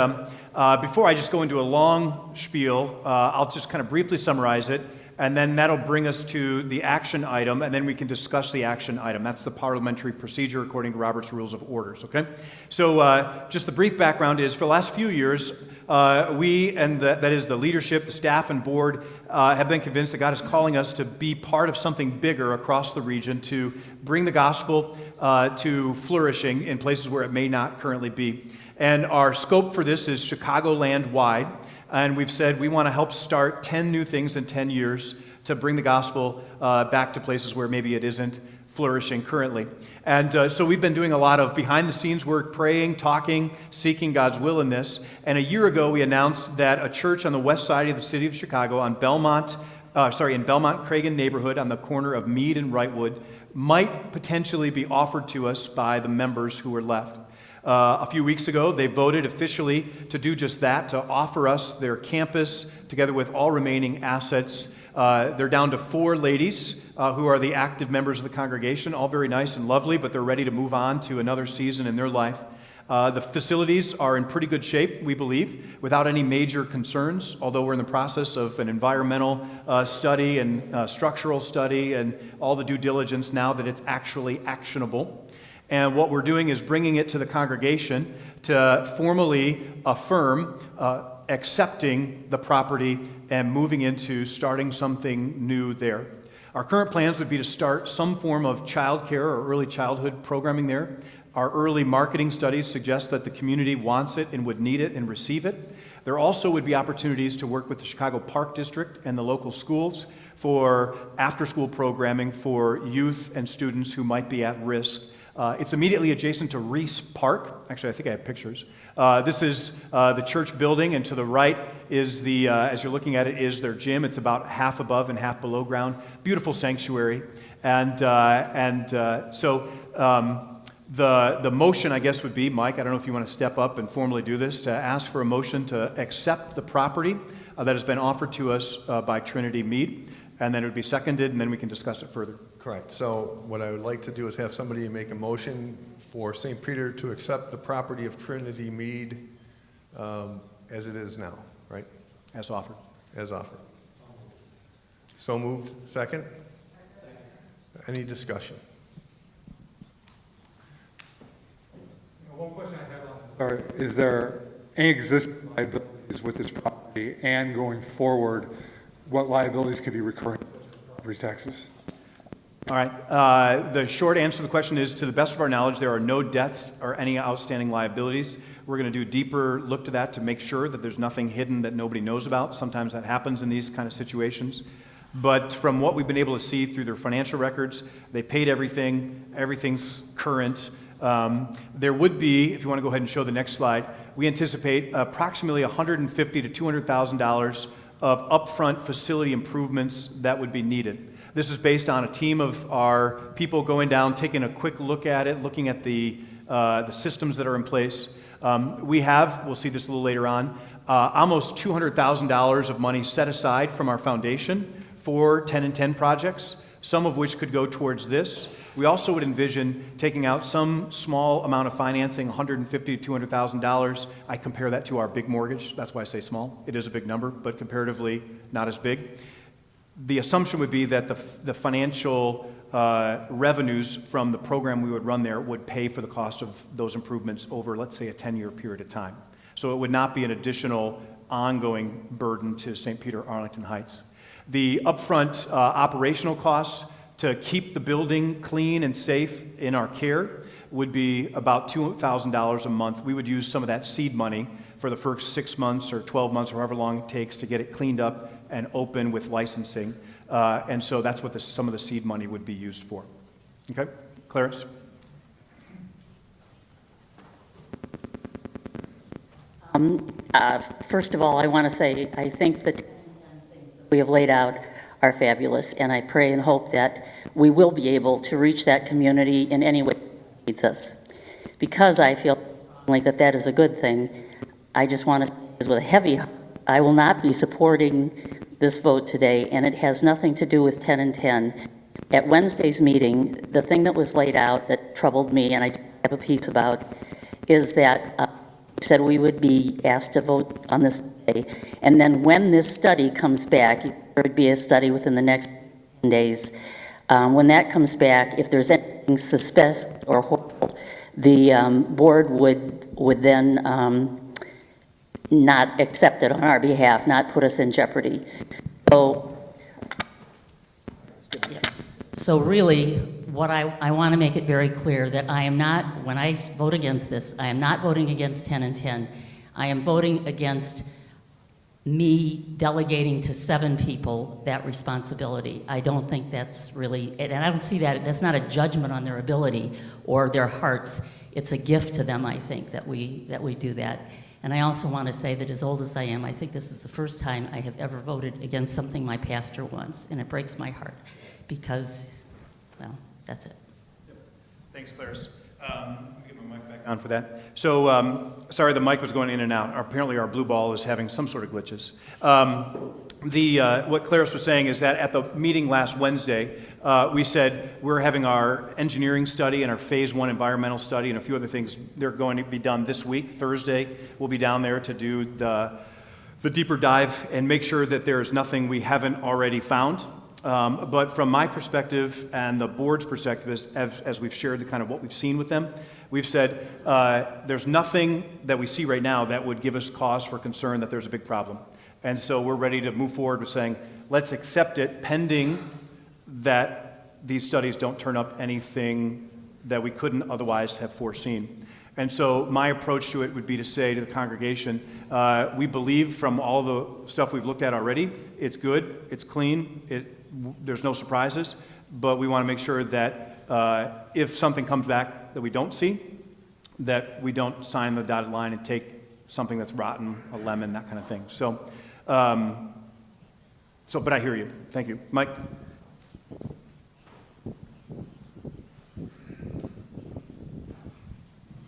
before I just go into a long spiel, I'll just kind of briefly summarize it, and then that'll bring us to the action item, and then we can discuss the action item. That's the parliamentary procedure according to Robert's Rules of Orders, okay? So just the brief background is, for the last few years, we, and that is the leadership, the staff, and board, have been convinced that God is calling us to be part of something bigger across the region, to bring the gospel to flourishing in places where it may not currently be. And our scope for this is Chicagoland wide. And we've said we want to help start 10 new things in 10 years to bring the gospel back to places where maybe it isn't flourishing currently. And so we've been doing a lot of behind-the-scenes work, praying, talking, seeking God's will in this. And a year ago, we announced that a church on the west side of the city of Chicago, in Belmont Cragen neighborhood on the corner of Mead and Wrightwood, might potentially be offered to us by the members who were left. A few weeks ago, they voted officially to do just that, to offer us their campus together with all remaining assets. They're down to 4 ladies who are the active members of the congregation, all very nice and lovely, but they're ready to move on to another season in their life. The facilities are in pretty good shape, we believe, without any major concerns, although we're in the process of an environmental study and structural study and all the due diligence now that it's actually actionable. And what we're doing is bringing it to the congregation to formally affirm accepting the property and moving into starting something new there. Our current plans would be to start some form of childcare or early childhood programming there. Our early marketing studies suggest that the community wants it and would need it and receive it. There also would be opportunities to work with the Chicago Park District and the local schools for after-school programming for youth and students who might be at risk. It's immediately adjacent to Reese Park. Actually, I think I have pictures. This is the church building, and to the right is as you're looking at it, is their gym. It's about half above and half below ground. Beautiful sanctuary. So the motion, I guess, would be, Mike, I don't know if you want to step up and formally do this, to ask for a motion to accept the property that has been offered to us by Trinity Mead, and then it would be seconded, and then we can discuss it further. Correct. So what I would like to do is have somebody make a motion for St. Peter to accept the property of Trinity Mead as it is now, right? As offered. As offered. So moved. Second? Any discussion? One question I have on this are, is there any existing liabilities with this property, and going forward, what liabilities could be recurring, such as property taxes? All right. The short answer to the question is, to the best of our knowledge, there are no debts or any outstanding liabilities. We're going to do a deeper look to that to make sure that there's nothing hidden that nobody knows about. Sometimes that happens in these kind of situations. But from what we've been able to see through their financial records, they paid everything, everything's current. There would be, if you want to go ahead and show the next slide, we anticipate approximately $150,000 to $200,000 of upfront facility improvements that would be needed. This is based on a team of our people going down, taking a quick look at it, looking at the systems that are in place. We'll see this a little later on, almost $200,000 of money set aside from our foundation for 10 and 10 projects, some of which could go towards this. We also would envision taking out some small amount of financing, $150,000 to $200,000. I compare that to our big mortgage. That's why I say small. It is a big number, but comparatively not as big. The assumption would be that the financial revenues from the program we would run there would pay for the cost of those improvements over, let's say, a 10-year period of time. So it would not be an additional ongoing burden to St. Peter Arlington Heights. The upfront operational costs to keep the building clean and safe in our care would be about $2,000 a month. We would use some of that seed money for the first 6 months or 12 months or however long it takes to get it cleaned up and open with licensing. And so that's what some of the seed money would be used for. Okay, Clarence? First of all, I want to say I think that we have laid out are fabulous, and I pray and hope that we will be able to reach that community in any way that needs us. Because I feel like that is a good thing, I just want to say with a heavy heart, I will not be supporting this vote today, and it has nothing to do with 10 and 10. At Wednesday's meeting, the thing that was laid out that troubled me, and I have a piece about, is that said we would be asked to vote on this day, and then when this study comes back, there would be a study within the next 10 days. When that comes back, if there's anything suspect or horrible, the board would then not accept it on our behalf, not put us in jeopardy. So really, what I want to make it very clear that I am not, when I vote against this, I am not voting against 10 and 10. I am voting against me delegating to 7 people that responsibility. I don't think that's really, and I don't see that, that's not a judgment on their ability or their hearts. It's a gift to them, I think, that we do that. And I also want to say that as old as I am, I think this is the first time I have ever voted against something my pastor wants, and it breaks my heart because, well, that's it. Thanks, Clarice. Let me get my mic back on for that. So, sorry, the mic was going in and out. Apparently, our blue ball is having some sort of glitches. What Clarice was saying is that at the meeting last Wednesday, we said we're having our engineering study and our phase 1 environmental study and a few other things. They're going to be done this week. Thursday, we'll be down there to do the deeper dive and make sure that there's nothing we haven't already found. But from my perspective and the board's perspective, as we've shared the kind of what we've seen with them, we've said there's nothing that we see right now that would give us cause for concern that there's a big problem. And so we're ready to move forward with saying, let's accept it pending that these studies don't turn up anything that we couldn't otherwise have foreseen. And so my approach to it would be to say to the congregation, we believe from all the stuff we've looked at already, it's good, it's clean, there's no surprises, but we want to make sure that if something comes back that we don't see, that we don't sign the dotted line and take something that's rotten, a lemon, that kind of thing. So, but I hear you. Thank you. Mike?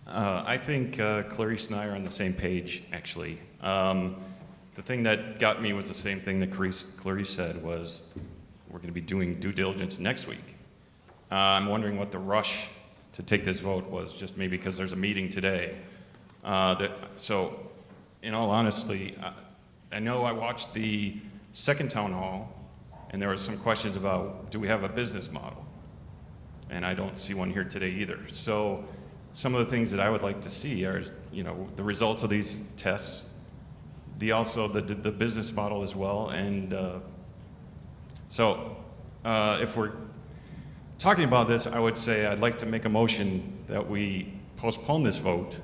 I think Clarice and I are on the same page, actually. The thing that got me was the same thing that Clarice said was we're going to be doing due diligence next week. I'm wondering what the rush to take this vote was, just maybe because there's a meeting today. So, in all honesty, I know I watched the second town hall, and there were some questions about, do we have a business model? And I don't see one here today either. So, some of the things that I would like to see are, the results of these tests, also the business model as well, and if we're talking about this, I would say I'd like to make a motion that we postpone this vote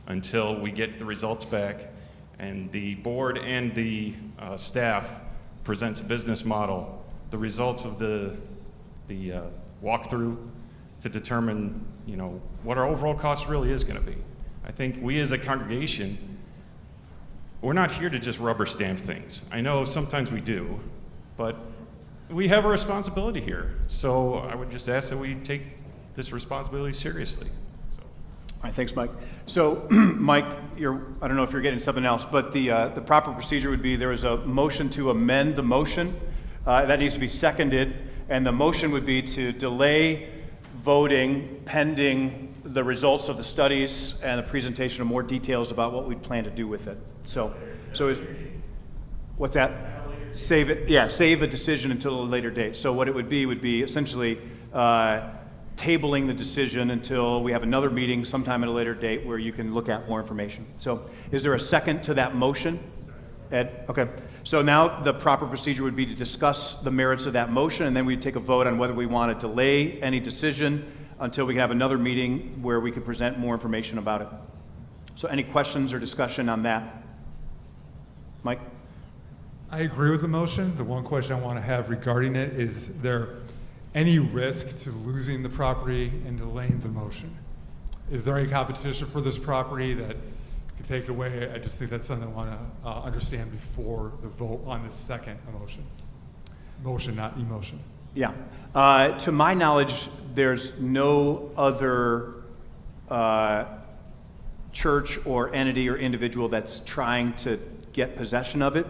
until we get the results back and the board and the staff presents a business model the results of the walkthrough to determine, what our overall cost really is going to be. I think we as a congregation, we're not here to just rubber stamp things. I know sometimes we do, but we have a responsibility here. So I would just ask that we take this responsibility seriously. All right, thanks, Mike. So, Mike, I don't know if you're getting something else, but the proper procedure would be there is a motion to amend the motion. That needs to be seconded, and the motion would be to delay voting pending the results of the studies and the presentation of more details about what we plan to do with it. What's that? Save it. Yeah, save a decision until a later date. So what it would be essentially tabling the decision until we have another meeting sometime at a later date where you can look at more information. So is there a second to that motion? Ed? Okay. So now the proper procedure would be to discuss the merits of that motion, and then we'd take a vote on whether we want to delay any decision until we can have another meeting where we can present more information about it. So any questions or discussion on that? Mike? I agree with the motion. The one question I want to have regarding it is there any risk to losing the property and delaying the motion? Is there any competition for this property that could take it away? I just think that's something I want to understand before the vote on the second motion. Motion, not emotion. Yeah. To my knowledge, there's no other church or entity or individual that's trying to get possession of it.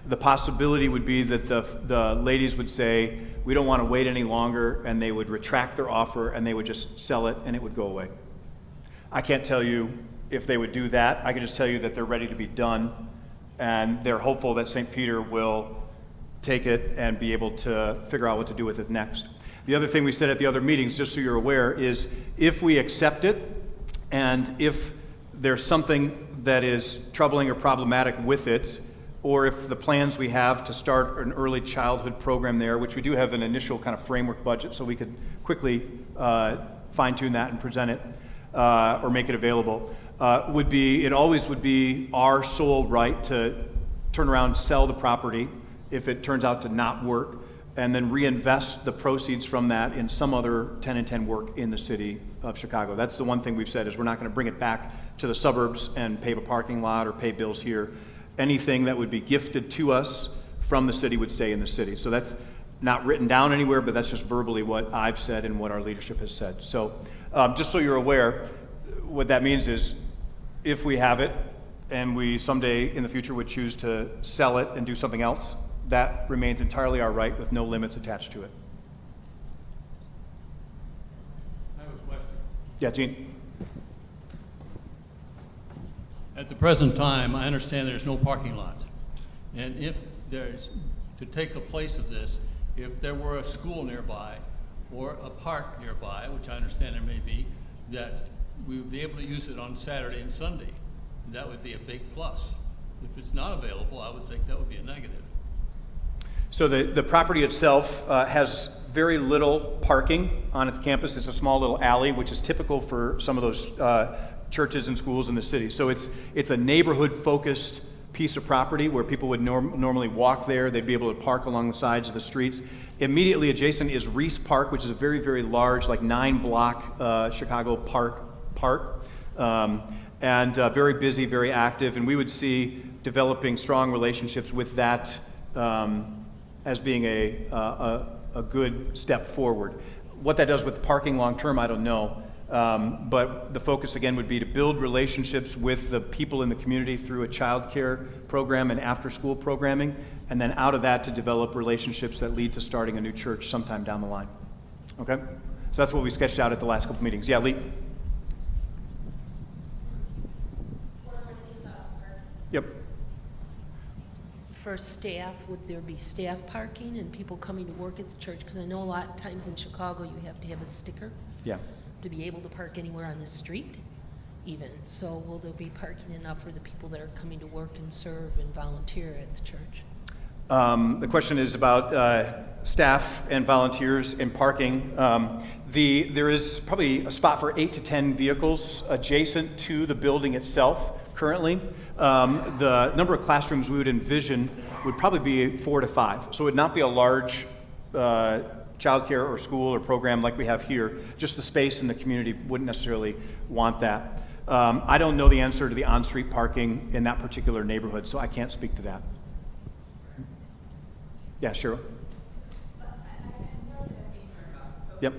The possibility would be that the ladies would say, we don't want to wait any longer, and they would retract their offer and they would just sell it and it would go away. I can't tell you if they would do that. I can just tell you that they're ready to be done, and they're hopeful that St. Peter will take it and be able to figure out what to do with it next. The other thing we said at the other meetings, just so you're aware, is if we accept it and if there's something that is troubling or problematic with it, or if the plans we have to start an early childhood program there, which we do have an initial kind of framework budget, so we could quickly fine-tune that and present it or make it available, it always would be our sole right to turn around, sell the property if it turns out to not work, and then reinvest the proceeds from that in some other 10 and 10 work in the city of Chicago. That's the one thing we've said, is we're not going to bring it back to the suburbs and pave a parking lot or pay bills here. Anything that would be gifted to us from the city would stay in the city. So that's not written down anywhere, but that's just verbally what I've said and what our leadership has said. So just so you're aware, what that means is if we have it and we someday in the future would choose to sell it and do something else, that remains entirely our right with no limits attached to it. I have a question. Yeah, Gene. At the present time, I understand there's no parking lot. And if there's, to take the place of this, if there were a school nearby or a park nearby, which I understand there may be, that we would be able to use it on Saturday and Sunday, that would be a big plus. If it's not available, I would think that would be a negative. So the property itself has very little parking on its campus. It's a small little alley, which is typical for some of those churches and schools in the city. So it's a neighborhood-focused piece of property where people would normally walk there. They'd be able to park along the sides of the streets. Immediately adjacent is Reese Park, which is a very, very large, like 9-block Chicago park, and very busy, very active. And we would see developing strong relationships with that as being a good step forward. What that does with the parking long term, I don't know. But the focus again would be to build relationships with the people in the community through a child care program and after school programming, and then out of that to develop relationships that lead to starting a new church sometime down the line. Okay? So that's what we sketched out at the last couple meetings. Yeah, Lee? Yep. For staff, would there be staff parking and people coming to work at the church? Because I know a lot of times in Chicago you have to have a sticker. Yeah. To be able to park anywhere on the street even. So will there be parking enough for the people that are coming to work and serve and volunteer at the church? The question is about staff and volunteers and parking. There is probably a spot for 8 to 10 vehicles adjacent to the building itself currently. The number of classrooms we would envision would probably be 4 to 5. So it would not be a large childcare or school or program like we have here, just the space in the community wouldn't necessarily want that. I don't know the answer to the on-street parking in that particular neighborhood, so I can't speak to that. Yeah, Cheryl? Yep.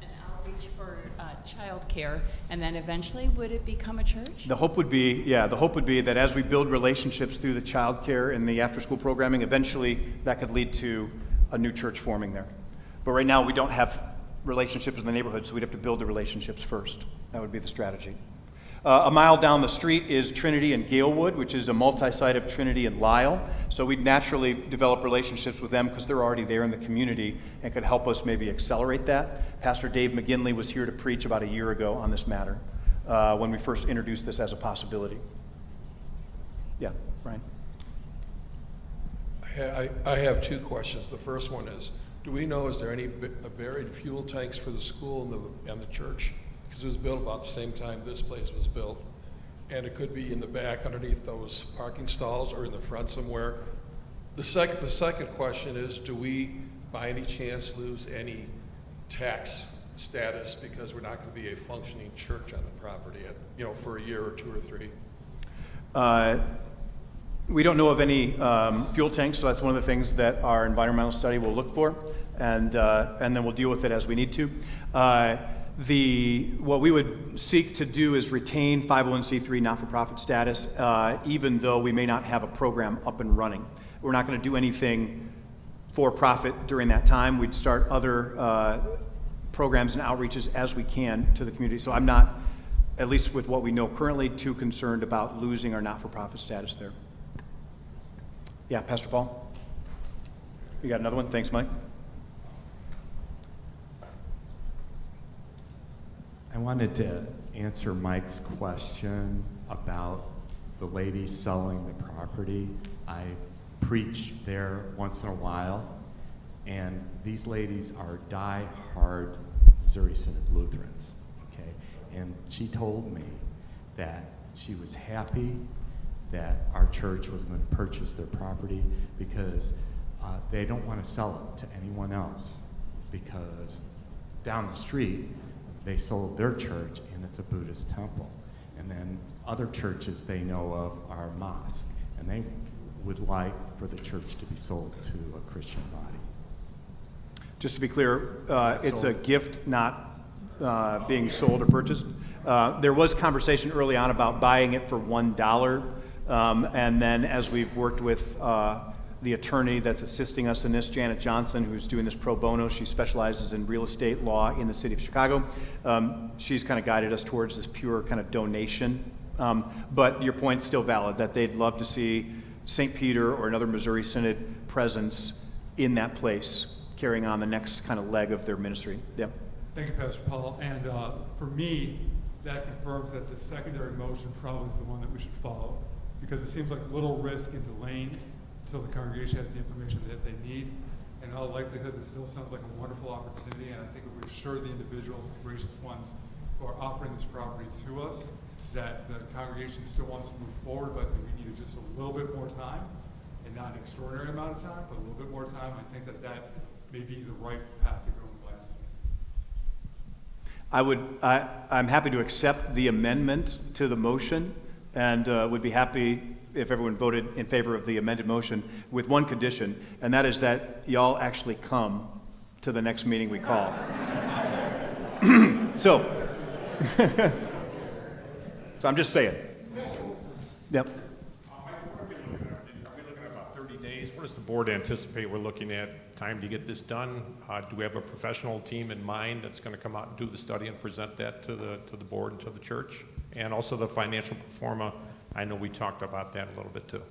An outreach for childcare, and then eventually would it become a church? The hope would be, that as we build relationships through the childcare and the after-school programming, eventually that could lead to a new church forming there. But right now, we don't have relationships in the neighborhood, so we'd have to build the relationships first. That would be the strategy. A mile down the street is Trinity and Galewood, which is a multi-site of Trinity and Lyle. So we'd naturally develop relationships with them because they're already there in the community and could help us maybe accelerate that. Pastor Dave McGinley was here to preach about a year ago on this matter when we first introduced this as a possibility. Yeah, Brian? I have two questions. The first one is, do we know, is there any buried fuel tanks for the school and the church? Because it was built about the same time this place was built. And it could be in the back underneath those parking stalls or in the front somewhere. The second question is, do we by any chance lose any tax status because we're not going to be a functioning church on the property for a year or 2 or 3? We don't know of any fuel tanks, so that's one of the things that our environmental study will look for, and then we'll deal with it as we need to. What we would seek to do is retain 501c3 not-for-profit status, even though we may not have a program up and running. We're not going to do anything for profit during that time. We'd start other programs and outreaches as we can to the community. So I'm not, at least with what we know currently, too concerned about losing our not-for-profit status there. Yeah, Pastor Paul? You got another one? Thanks, Mike. I wanted to answer Mike's question about the lady selling the property. I preach there once in a while, and these ladies are die-hard Missouri Synod Lutherans, okay? And she told me that she was happy that our church was going to purchase their property because they don't want to sell it to anyone else, because down the street they sold their church and it's a Buddhist temple. And then other churches they know of are mosques, and they would like for the church to be sold to a Christian body. Just to be clear, it's a gift, not being sold or purchased. There was conversation early on about buying it for $1, and then as we've worked with the attorney that's assisting us in this, Janet Johnson, who's doing this pro bono. She specializes in real estate law in the city of Chicago. She's kind of guided us towards this pure kind of donation. But your point's still valid, that they'd love to see St. Peter or another Missouri Synod presence in that place, carrying on the next kind of leg of their ministry. Yep. Thank you, Pastor Paul. And for me, that confirms that the secondary motion probably is the one that we should follow, because it seems like little risk in delaying until the congregation has the information that they need. In all likelihood, this still sounds like a wonderful opportunity, and I think it would assure the individuals, the gracious ones who are offering this property to us, that the congregation still wants to move forward, but that we needed just a little bit more time, and not an extraordinary amount of time, but a little bit more time. I think that that may be the right path to go by. I'm happy to accept the amendment to the motion, and would be happy if everyone voted in favor of the amended motion with one condition, and that is that y'all actually come to the next meeting we call. So I'm just saying. Yep. Are we looking at about 30 days? What does the board anticipate we're looking at time to get this done? Do we have a professional team in mind that's going to come out and do the study and present that to the board and to the church? And also the financial pro forma, I know we talked about that a little bit too.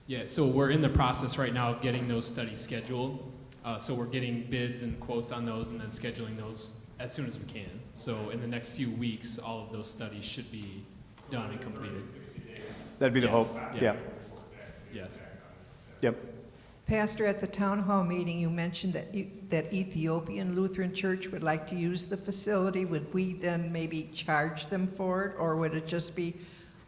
Yeah, so we're in the process right now of getting those studies scheduled. So we're getting bids and quotes on those and then scheduling those as soon as we can. So in the next few weeks, all of those studies should be done and completed. That'd be the hope. Yeah. Yes. Yep. Pastor, at the town hall meeting, you mentioned that Ethiopian Lutheran Church would like to use the facility. Would we then maybe charge them for it, or would it just be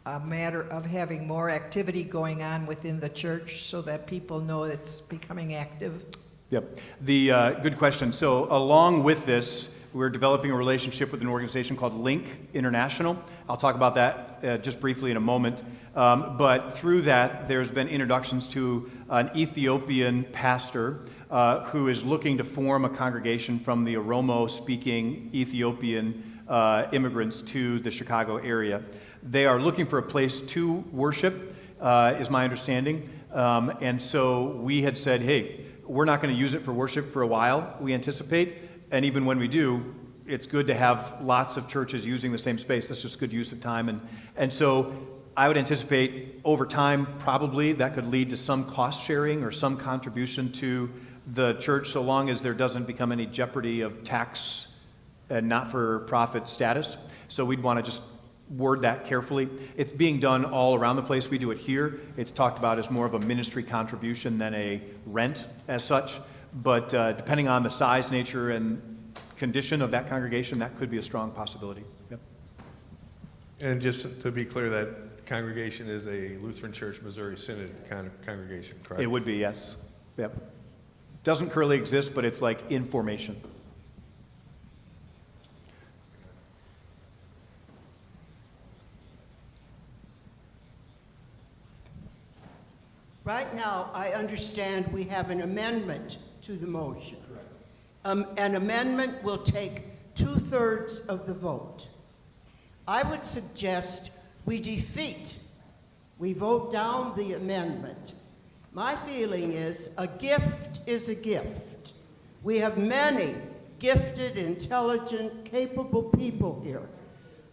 a matter of having more activity going on within the church so that people know it's becoming active? Yep. Good question. So along with this, we're developing a relationship with an organization called Link International. I'll talk about that just briefly in a moment. But through that, there's been introductions to an Ethiopian pastor who is looking to form a congregation from the Oromo-speaking Ethiopian immigrants to the Chicago area. They are looking for a place to worship, is my understanding. And so we had said, hey, we're not going to use it for worship for a while, we anticipate. And even when we do, it's good to have lots of churches using the same space. That's just good use of time. And so I would anticipate over time, probably that could lead to some cost sharing or some contribution to the church, so long as there doesn't become any jeopardy of tax and not-for-profit status. So we'd want to just word that carefully. It's being done all around the place. We do it here. It's talked about as more of a ministry contribution than a rent as such. But depending on the size, nature, and condition of that congregation, that could be a strong possibility. Yep. And just to be clear, that congregation is a Lutheran Church Missouri Synod congregation, correct? It would be, yes. Yep. Doesn't currently exist, but it's like in formation. Right now, I understand we have an amendment to the motion. An amendment will take 2/3 of the vote. I would suggest we vote down the amendment. My feeling is a gift is a gift. We have many gifted, intelligent, capable people here.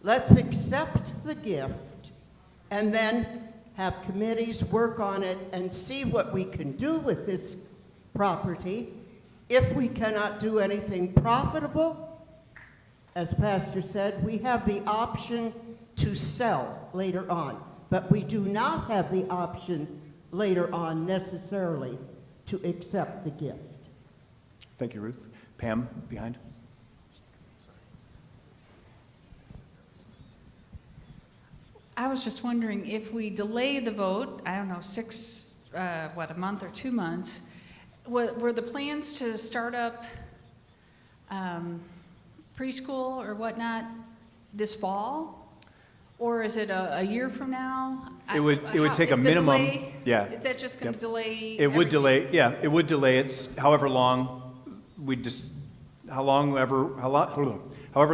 Let's accept the gift and then have committees work on it and see what we can do with this property. If we cannot do anything profitable, as Pastor said, we have the option to sell later on, but we do not have the option later on necessarily to accept the gift. Thank you, Ruth. Pam, behind. I was just wondering if we delay the vote, I don't know, a month or 2 months, were the plans to start up preschool or whatnot this fall? Or is it a year from now? It would take a minimum. Yeah. Is that just going to delay? It would delay. Yeah, it would delay. It's however long we however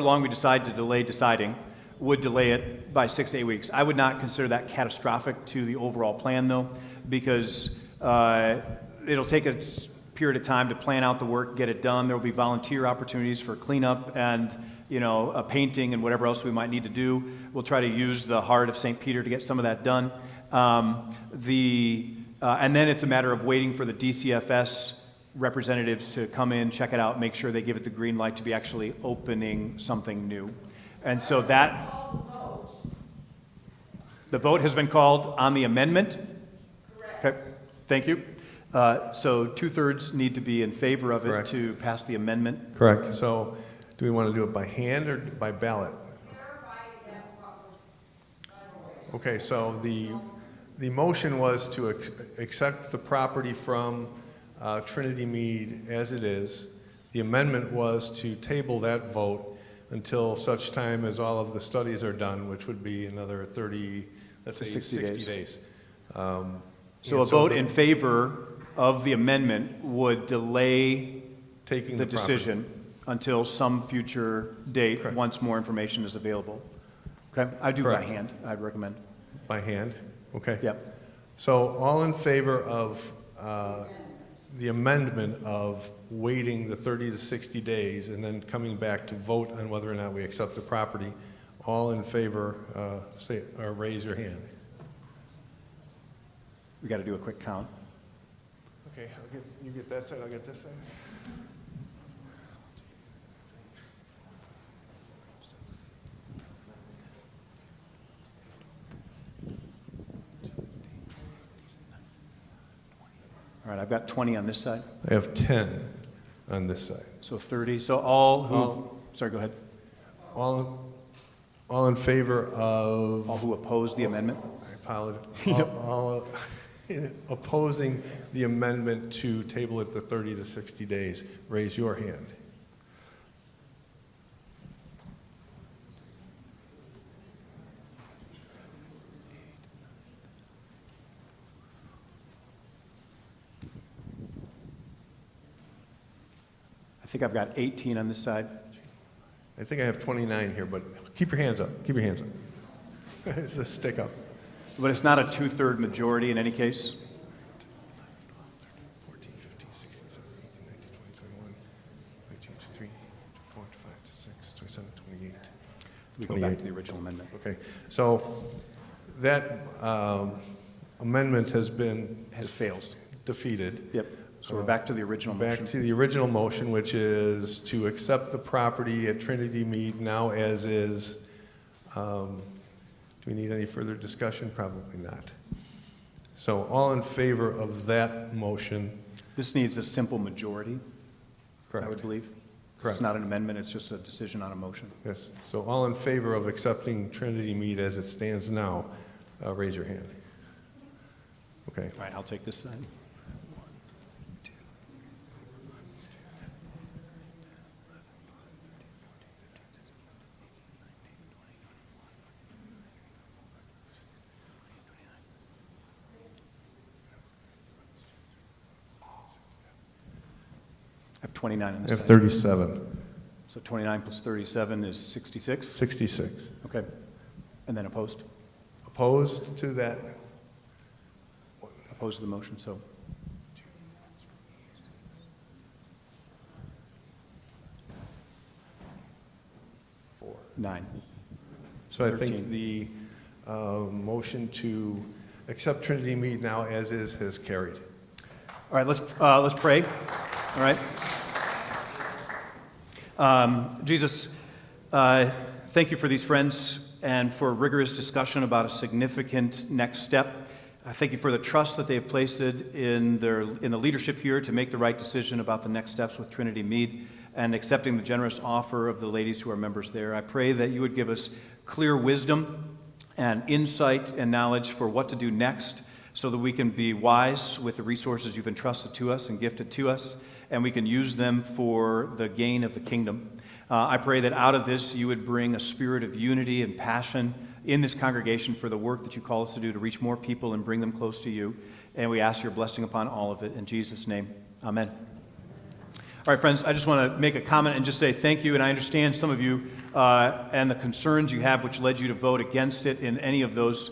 long we decide to delay deciding would delay it by 6 to 8 weeks. I would not consider that catastrophic to the overall plan, though, because it'll take a period of time to plan out the work, get it done. There will be volunteer opportunities for cleanup and a painting and whatever else we might need to do. We'll try to use the heart of St. Peter to get some of that done. And then it's a matter of waiting for the DCFS representatives to come in, check it out, make sure they give it the green light to be actually opening something new. And so the vote has been called on the amendment. Correct. Okay, thank you. So 2/3 need to be in favor of it to pass the amendment. Correct. So do we want to do it by hand or by ballot? Okay, so the motion was to accept the property from Trinity Mead as it is. The amendment was to table that vote until such time as all of the studies are done, which would be another 60 days. So a vote in favor of the amendment would delay taking the decision until some future date, once more information is available. Okay, I do by hand, I'd recommend. By hand? Okay. Yep. So all in favor of the amendment of waiting the 30 to 60 days and then coming back to vote on whether or not we accept the property, all in favor, say or raise your hand. We got to do a quick count. Okay, you get that side, I'll get this side. All right, I've got 20 on this side. I have 10 on this side. So 30. So all who, sorry, go ahead. All All in favor of? All who oppose the amendment? I apologize. All opposing the amendment to table it to 30 to 60 days, raise your hand. I think I've got 18 on this side. I think I have 29 here, but keep your hands up. Keep your hands up. It's a stick up. But it's not a two-third majority in any case? 14, 15, 16, 17, 18, 19, 20, 21, 22, 23, 24, 25, 26, 27, 28. We go back to the original amendment. Okay, so that amendment has failed. Defeated. Yep. So we're back to the original motion. Back to the original motion, which is to accept the property at Trinity Mead now as is. Do we need any further discussion? Probably not. So all in favor of that motion? This needs a simple majority, Correct. I would believe. Correct. It's not an amendment, it's just a decision on a motion. Yes. So all in favor of accepting Trinity Mead as it stands now, raise your hand. Okay. All right, I'll take this then. I have 29 on this I have side. 37. So 29 plus 37 is 66? 66. Okay. And then opposed? Opposed to that? Opposed to the motion, so. Four. 9. So I 13. think the motion to accept Trinity Mead now as is has carried. All right, let's pray. All right. Jesus, thank you for these friends and for rigorous discussion about a significant next step. I thank you for the trust that they have placed in the leadership here to make the right decision about the next steps with Trinity Mead and accepting the generous offer of the ladies who are members there. I pray that you would give us clear wisdom and insight and knowledge for what to do next so that we can be wise with the resources you've entrusted to us and gifted to us, and we can use them for the gain of the kingdom. I pray that out of this you would bring a spirit of unity and passion in this congregation for the work that you call us to do to reach more people and bring them close to you. And we ask your blessing upon all of it. In Jesus' name, amen. All right, friends, I just want to make a comment and just say thank you. And I understand some of you and the concerns you have which led you to vote against it in any of those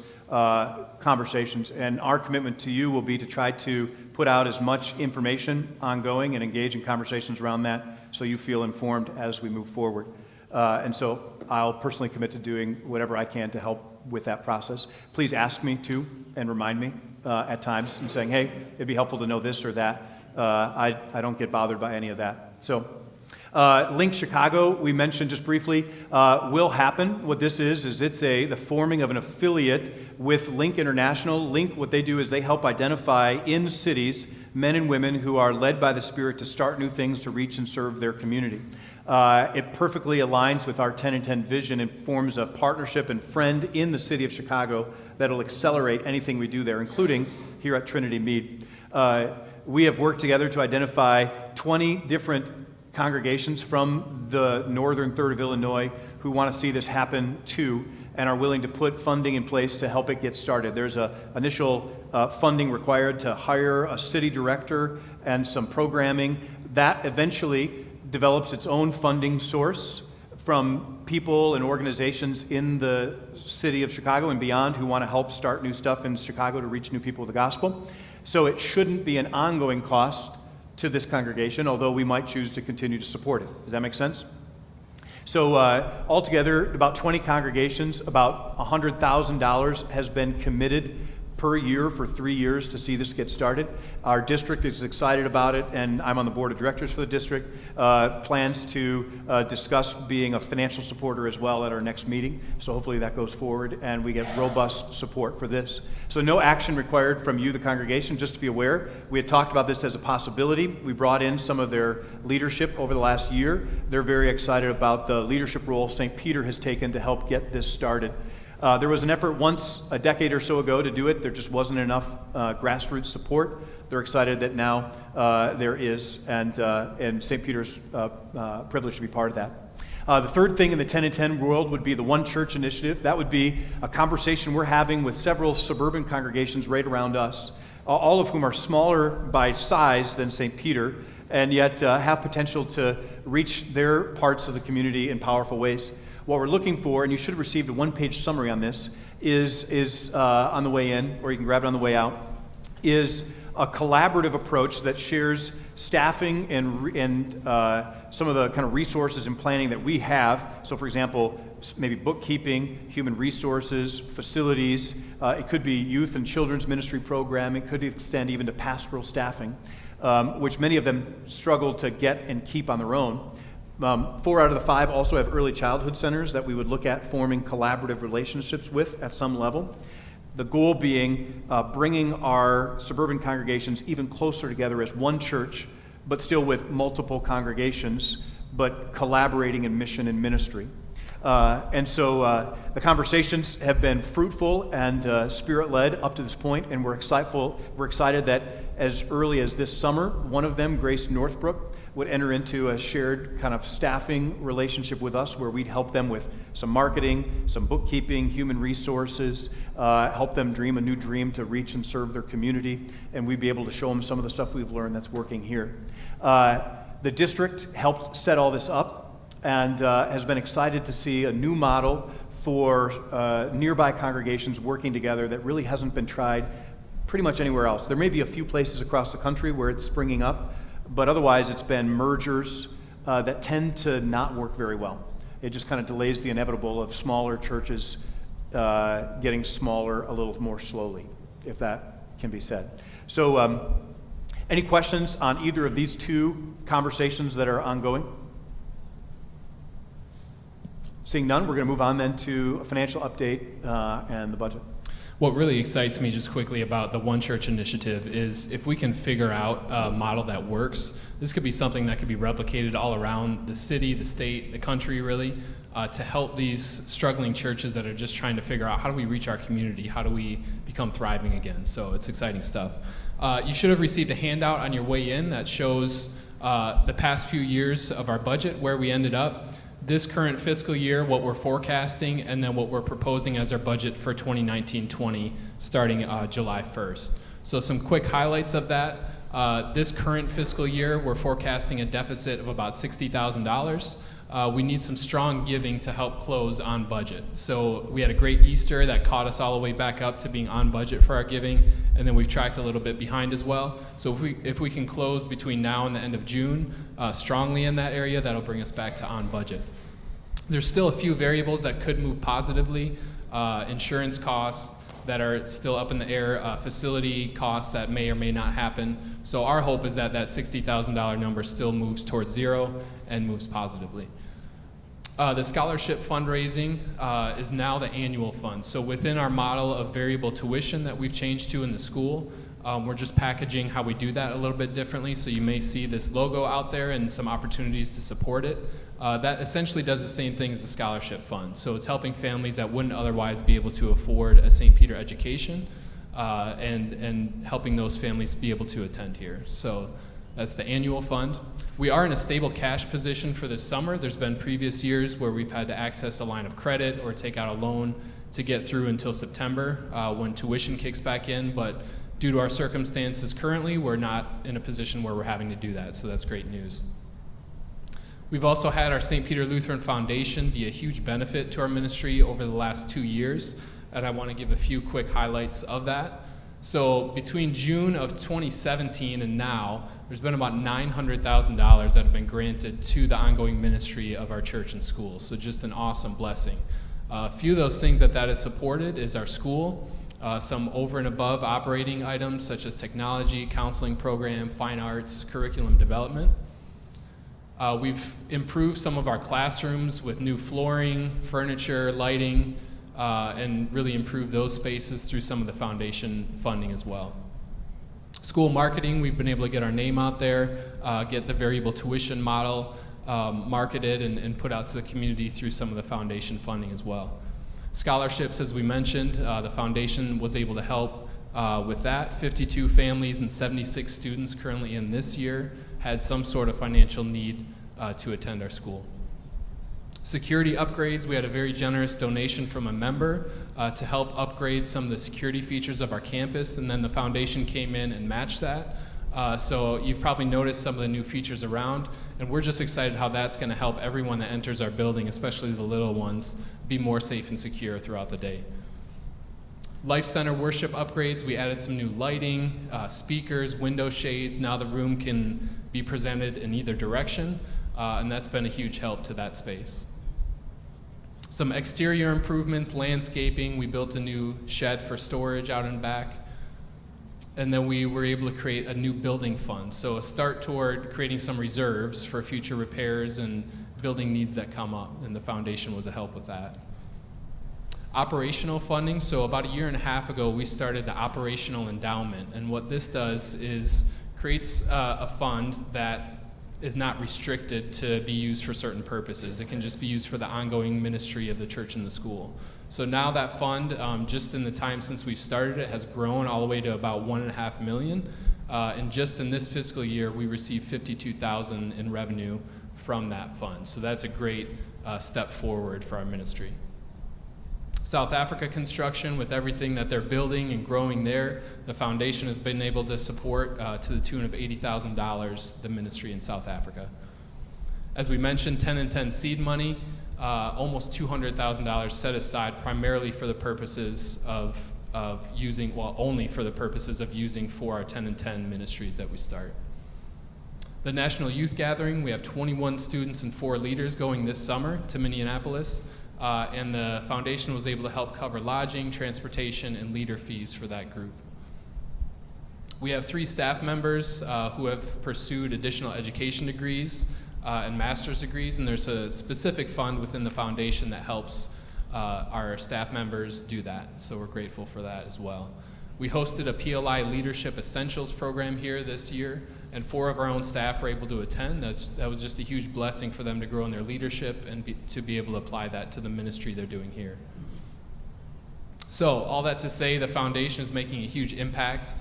conversations. And our commitment to you will be to try to put out as much information ongoing and engage in conversations around that so you feel informed as we move forward. And so I'll personally commit to doing whatever I can to help with that process. Please ask me to and remind me at times and saying, hey, it'd be helpful to know this or that. I don't get bothered by any of that. So Link Chicago, we mentioned just briefly, will happen. What this is it's the forming of an affiliate with Link International. Link, what they do is they help identify in cities men and women who are led by the Spirit to start new things to reach and serve their community. It perfectly aligns with our 10 and 10 vision and forms a partnership and friend in the city of Chicago that will accelerate anything we do there, including here at Trinity Mead. We have worked together to identify 20 different congregations from the northern third of Illinois who want to see this happen too and are willing to put funding in place to help it get started. There's an initial funding required to hire a city director and some programming. That eventually develops its own funding source from people and organizations in the city of Chicago and beyond who want to help start new stuff in Chicago to reach new people with the gospel. So it shouldn't be an ongoing cost to this congregation, although we might choose to continue to support it. Does that make sense? So altogether, about 20 congregations, about $100,000 has been committed per year for 3 years to see this get started. Our district is excited about it, and I'm on the board of directors for the district. Plans to discuss being a financial supporter as well at our next meeting. So hopefully that goes forward and we get robust support for this. So no action required from you, the congregation, just to be aware. We had talked about this as a possibility. We brought in some of their leadership over the last year. They're very excited about the leadership role St. Peter has taken to help get this started. There was an effort once a decade or so ago to do it. There just wasn't enough grassroots support. They're excited that now there is, and St. Peter's privileged to be part of that. The third thing in the 10 and 10 world would be the One Church initiative. That would be a conversation we're having with several suburban congregations right around us, all of whom are smaller by size than St. Peter, and yet have potential to reach their parts of the community in powerful ways. What we're looking for, and you should have received a one-page summary on this, is on the way in, or you can grab it on the way out, is a collaborative approach that shares staffing and some of the kind of resources and planning that we have. So, for example, maybe bookkeeping, human resources, facilities. It could be youth and children's ministry program. It could extend even to pastoral staffing, which many of them struggle to get and keep on their own. 4 out of the 5 also have early childhood centers that we would look at forming collaborative relationships with at some level. The goal being bringing our suburban congregations even closer together as one church, but still with multiple congregations, but collaborating in mission and ministry. And so the conversations have been fruitful and spirit-led up to this point, and we're excited that as early as this summer, one of them, Grace Northbrook, would enter into a shared kind of staffing relationship with us where we'd help them with some marketing, some bookkeeping, human resources, help them dream a new dream to reach and serve their community, and we'd be able to show them some of the stuff we've learned that's working here. The district helped set all this up and has been excited to see a new model for nearby congregations working together that really hasn't been tried pretty much anywhere else. There may be a few places across the country where it's springing up, but otherwise it's been mergers that tend to not work very well. It just kind of delays the inevitable of smaller churches getting smaller a little more slowly, if that can be said. So any questions on either of these two conversations that are ongoing? Seeing none, we're going to move on then to a financial update and the budget. What really excites me just quickly about the One Church initiative is if we can figure out a model that works, this could be something that could be replicated all around the city, the state, the country really, to help these struggling churches that are just trying to figure out how do we reach our community, how do we become thriving again. So it's exciting stuff. You should have received a handout on your way in that shows the past few years of our budget, where we ended up. This current fiscal year, what we're forecasting, and then what we're proposing as our budget for 2019-20 starting July 1st. So some quick highlights of that. This current fiscal year, we're forecasting a deficit of about $60,000. We need some strong giving to help close on budget. So we had a great Easter that caught us all the way back up to being on budget for our giving, and then we've tracked a little bit behind as well. So if we can close between now and the end of June strongly in that area, that'll bring us back to on budget. There's still a few variables that could move positively. Insurance costs that are still up in the air, facility costs that may or may not happen. So our hope is that that $60,000 number still moves towards zero and moves positively. The scholarship fundraising is now the annual fund. So within our model of variable tuition that we've changed to in the school, we're just packaging how we do that a little bit differently. So you may see this logo out there and some opportunities to support it. That essentially does the same thing as the scholarship fund. So it's helping families that wouldn't otherwise be able to afford a St. Peter education and helping those families be able to attend here. So that's the annual fund. We are in a stable cash position for this summer. There's been previous years where we've had to access a line of credit or take out a loan to get through until September when tuition kicks back in, but due to our circumstances currently, we're not in a position where we're having to do that, so that's great news. We've also had our St. Peter Lutheran Foundation be a huge benefit to our ministry over the last 2 years, and I want to give a few quick highlights of that. So between June of 2017 and now, there's been about $900,000 that have been granted to the ongoing ministry of our church and school. So just an awesome blessing. A few of those things that has supported is our school. some over and above operating items such as technology, counseling program, fine arts, curriculum development. We've improved some of our classrooms with new flooring, furniture, lighting, and really improved those spaces through some of the foundation funding as well. School marketing, we've been able to get our name out there, get the variable tuition model marketed and put out to the community through some of the foundation funding as well. Scholarships, as we mentioned, the foundation was able to help with that. 52 families and 76 students currently in this year had some sort of financial need to attend our school. Security upgrades, we had a very generous donation from a member to help upgrade some of the security features of our campus, and then the foundation came in and matched that. So you've probably noticed some of the new features around, and we're just excited how that's going to help everyone that enters our building, especially the little ones, be more safe and secure throughout the day. Life Center worship upgrades, we added some new lighting, speakers, window shades. Now the room can be presented in either direction, and that's been a huge help to that space. Some exterior improvements, landscaping. We built a new shed for storage out and back. And then we were able to create a new building fund. So a start toward creating some reserves for future repairs and building needs that come up, and the foundation was a help with that. Operational funding, so about 1.5 years ago, we started the operational endowment. And what this does is creates a fund that is not restricted to be used for certain purposes. It can just be used for the ongoing ministry of the church and the school. So now that fund, just in the time since we've started it, has grown all the way to about $1.5 million. And just in this fiscal year, we received $52,000 in revenue from that fund. So that's a great step forward for our ministry. South Africa construction, with everything that they're building and growing there, the foundation has been able to support to the tune of $80,000 the ministry in South Africa. As we mentioned, 10 and 10 seed money, almost $200,000 set aside primarily for the purposes of using, well, only for the purposes of using for our 10 and 10 ministries that we start. The National Youth Gathering, we have 21 students and 4 leaders going this summer to Minneapolis. And the foundation was able to help cover lodging, transportation, and leader fees for that group. We have 3 staff members who have pursued additional education degrees and master's degrees, and there's a specific fund within the foundation that helps our staff members do that, so we're grateful for that as well. We hosted a PLI Leadership Essentials program here this year, and 4 of our own staff were able to attend. That was just a huge blessing for them to grow in their leadership and to be able to apply that to the ministry they're doing here. So all that to say, the foundation is making a huge impact.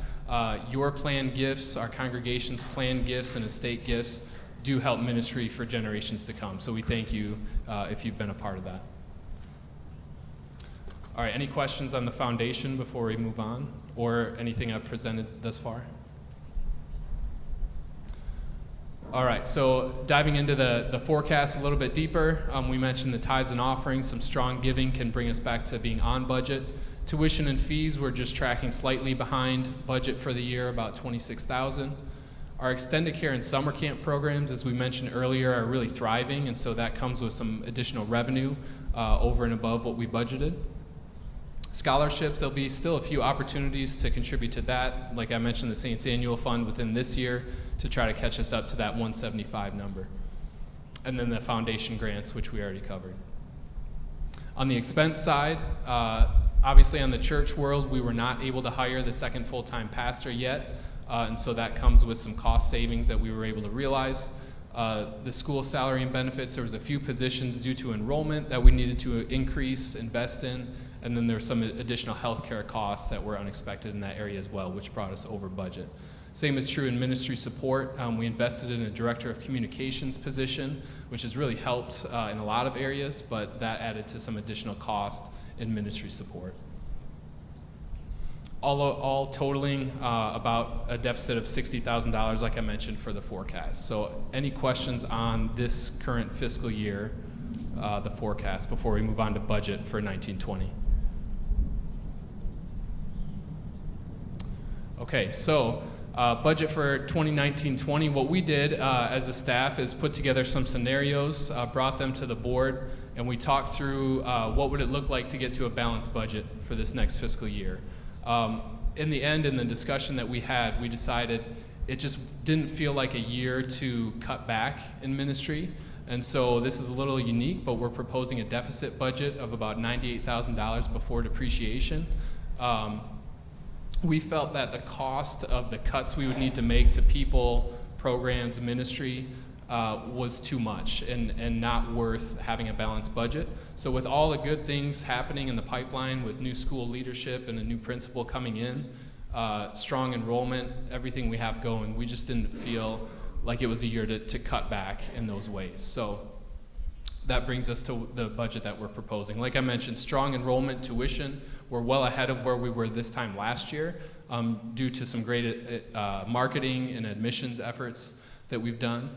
Your planned gifts, our congregation's planned gifts and estate gifts do help ministry for generations to come. So we thank you if you've been a part of that. All right, any questions on the foundation before we move on, or anything I've presented thus far? All right, so diving into the forecast a little bit deeper, we mentioned the tithes and offerings. Some strong giving can bring us back to being on budget. Tuition and fees, we're just tracking slightly behind budget for the year, about $26,000. Our extended care and summer camp programs, as we mentioned earlier, are really thriving, and so that comes with some additional revenue over and above what we budgeted. Scholarships, there'll be still a few opportunities to contribute to that. Like I mentioned, the Saints Annual Fund within this year to try to catch us up to that 175 number. And then the foundation grants, which we already covered. On the expense side, obviously on the church world, we were not able to hire the second full-time pastor yet, and so that comes with some cost savings that we were able to realize. The school salary and benefits, there was a few positions due to enrollment that we needed to increase, invest in, and then there were some additional healthcare costs that were unexpected in that area as well, which brought us over budget. Same is true in ministry support. We invested in a director of communications position, which has really helped in a lot of areas, but that added to some additional cost in ministry support. All totaling about a deficit of $60,000, like I mentioned, for the forecast. So any questions on this current fiscal year, the forecast, before we move on to budget for 1920? Okay, so budget for 2019-20, what we did as a staff is put together some scenarios, brought them to the board, and we talked through what would it look like to get to a balanced budget for this next fiscal year. In the end, in the discussion that we had, we decided it just didn't feel like a year to cut back in ministry. And so this is a little unique, but we're proposing a deficit budget of about $98,000 before depreciation. We felt that the cost of the cuts we would need to make to people, programs, ministry was too much and not worth having a balanced budget. So with all the good things happening in the pipeline with new school leadership and a new principal coming in, strong enrollment, everything we have going, we just didn't feel like it was a year to cut back in those ways. So that brings us to the budget that we're proposing. Like I mentioned, strong enrollment, tuition, we're well ahead of where we were this time last year due to some great marketing and admissions efforts that we've done.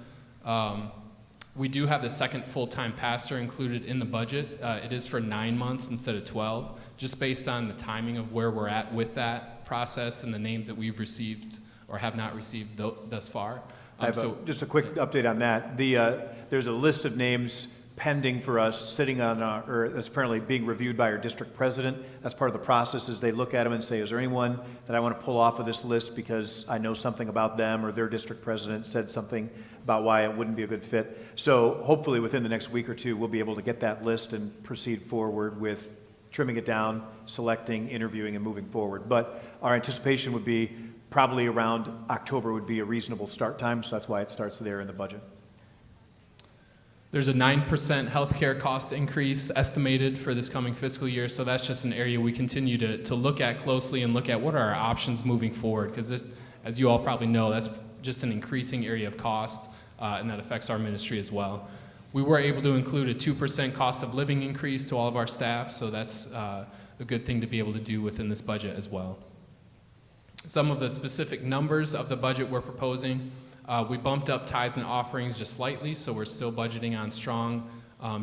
We do have the second full-time pastor included in the budget. It is for 9 months instead of 12, just based on the timing of where we're at with that process and the names that we've received or have not received thus far. I have just a quick update on that. There's a list of names pending for us, sitting on, or that's apparently being reviewed by our district president. That's part of the process, is they look at them and say, is there anyone that I want to pull off of this list because I know something about them or their district president said something about why it wouldn't be a good fit. So hopefully within the next week or two, we'll be able to get that list and proceed forward with trimming it down, selecting, interviewing, and moving forward. But our anticipation would be probably around October would be a reasonable start time, so that's why it starts there in the budget. There's a 9% healthcare cost increase estimated for this coming fiscal year, so that's just an area we continue to look at closely and look at what are our options moving forward, because this, as you all probably know, that's just an increasing area of cost, and that affects our ministry as well. We were able to include a 2% cost of living increase to all of our staff, so that's a good thing to be able to do within this budget as well. Some of the specific numbers of the budget we're proposing, we bumped up tithes and offerings just slightly, so we're still budgeting on strong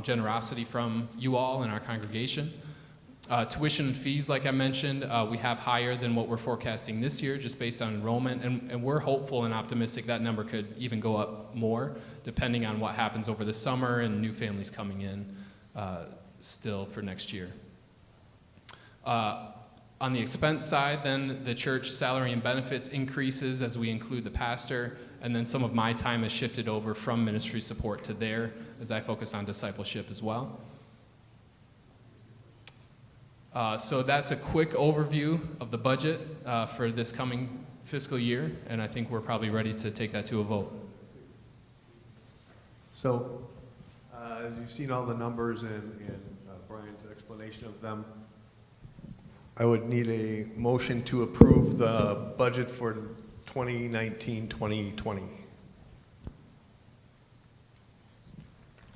generosity from you all and our congregation. Tuition and fees, like I mentioned, we have higher than what we're forecasting this year just based on enrollment, and we're hopeful and optimistic that number could even go up more depending on what happens over the summer and new families coming in still for next year. On the expense side, then the church salary and benefits increases as we include the pastor, and then some of my time has shifted over from ministry support to there as I focus on discipleship as well. So that's a quick overview of the budget for this coming fiscal year, and I think we're probably ready to take that to a vote. So, as you've seen all the numbers and Brian's explanation of them, I would need a motion to approve the budget for 2019-2020.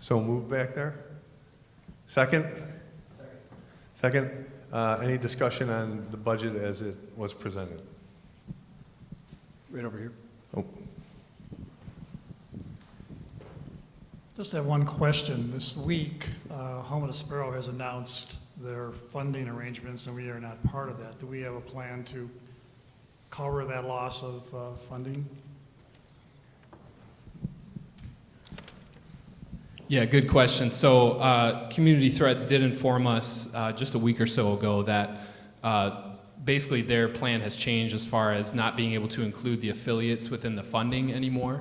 So move back there. Second? Second. Any discussion on the budget as it was presented? Right over here. Oh. Just have one question. This week, Home of the Sparrow has announced their funding arrangements, and we are not part of that. Do we have a plan to cover that loss of funding? Yeah, good question. So Community Threads did inform us just a week or so ago that basically their plan has changed as far as not being able to include the affiliates within the funding anymore.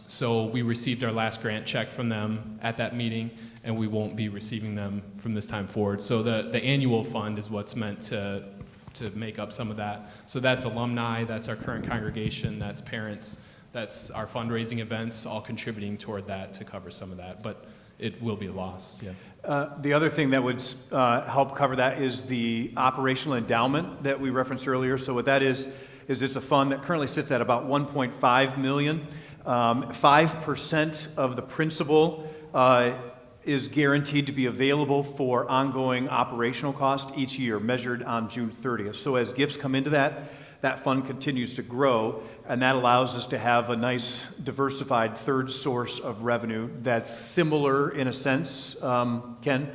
So we received our last grant check from them at that meeting, and we won't be receiving them from this time forward. So the annual fund is what's meant to make up some of that. So that's alumni, that's our current congregation, that's parents, that's our fundraising events, all contributing toward that to cover some of that, but it will be a loss, yeah. The other thing that would help cover that is the operational endowment that we referenced earlier. So what that is it's a fund that currently sits at about $1.5 million. 5% of the principal is guaranteed to be available for ongoing operational cost each year, measured on June 30th. So as gifts come into that fund continues to grow, and that allows us to have a nice diversified third source of revenue that's similar in a sense, Ken,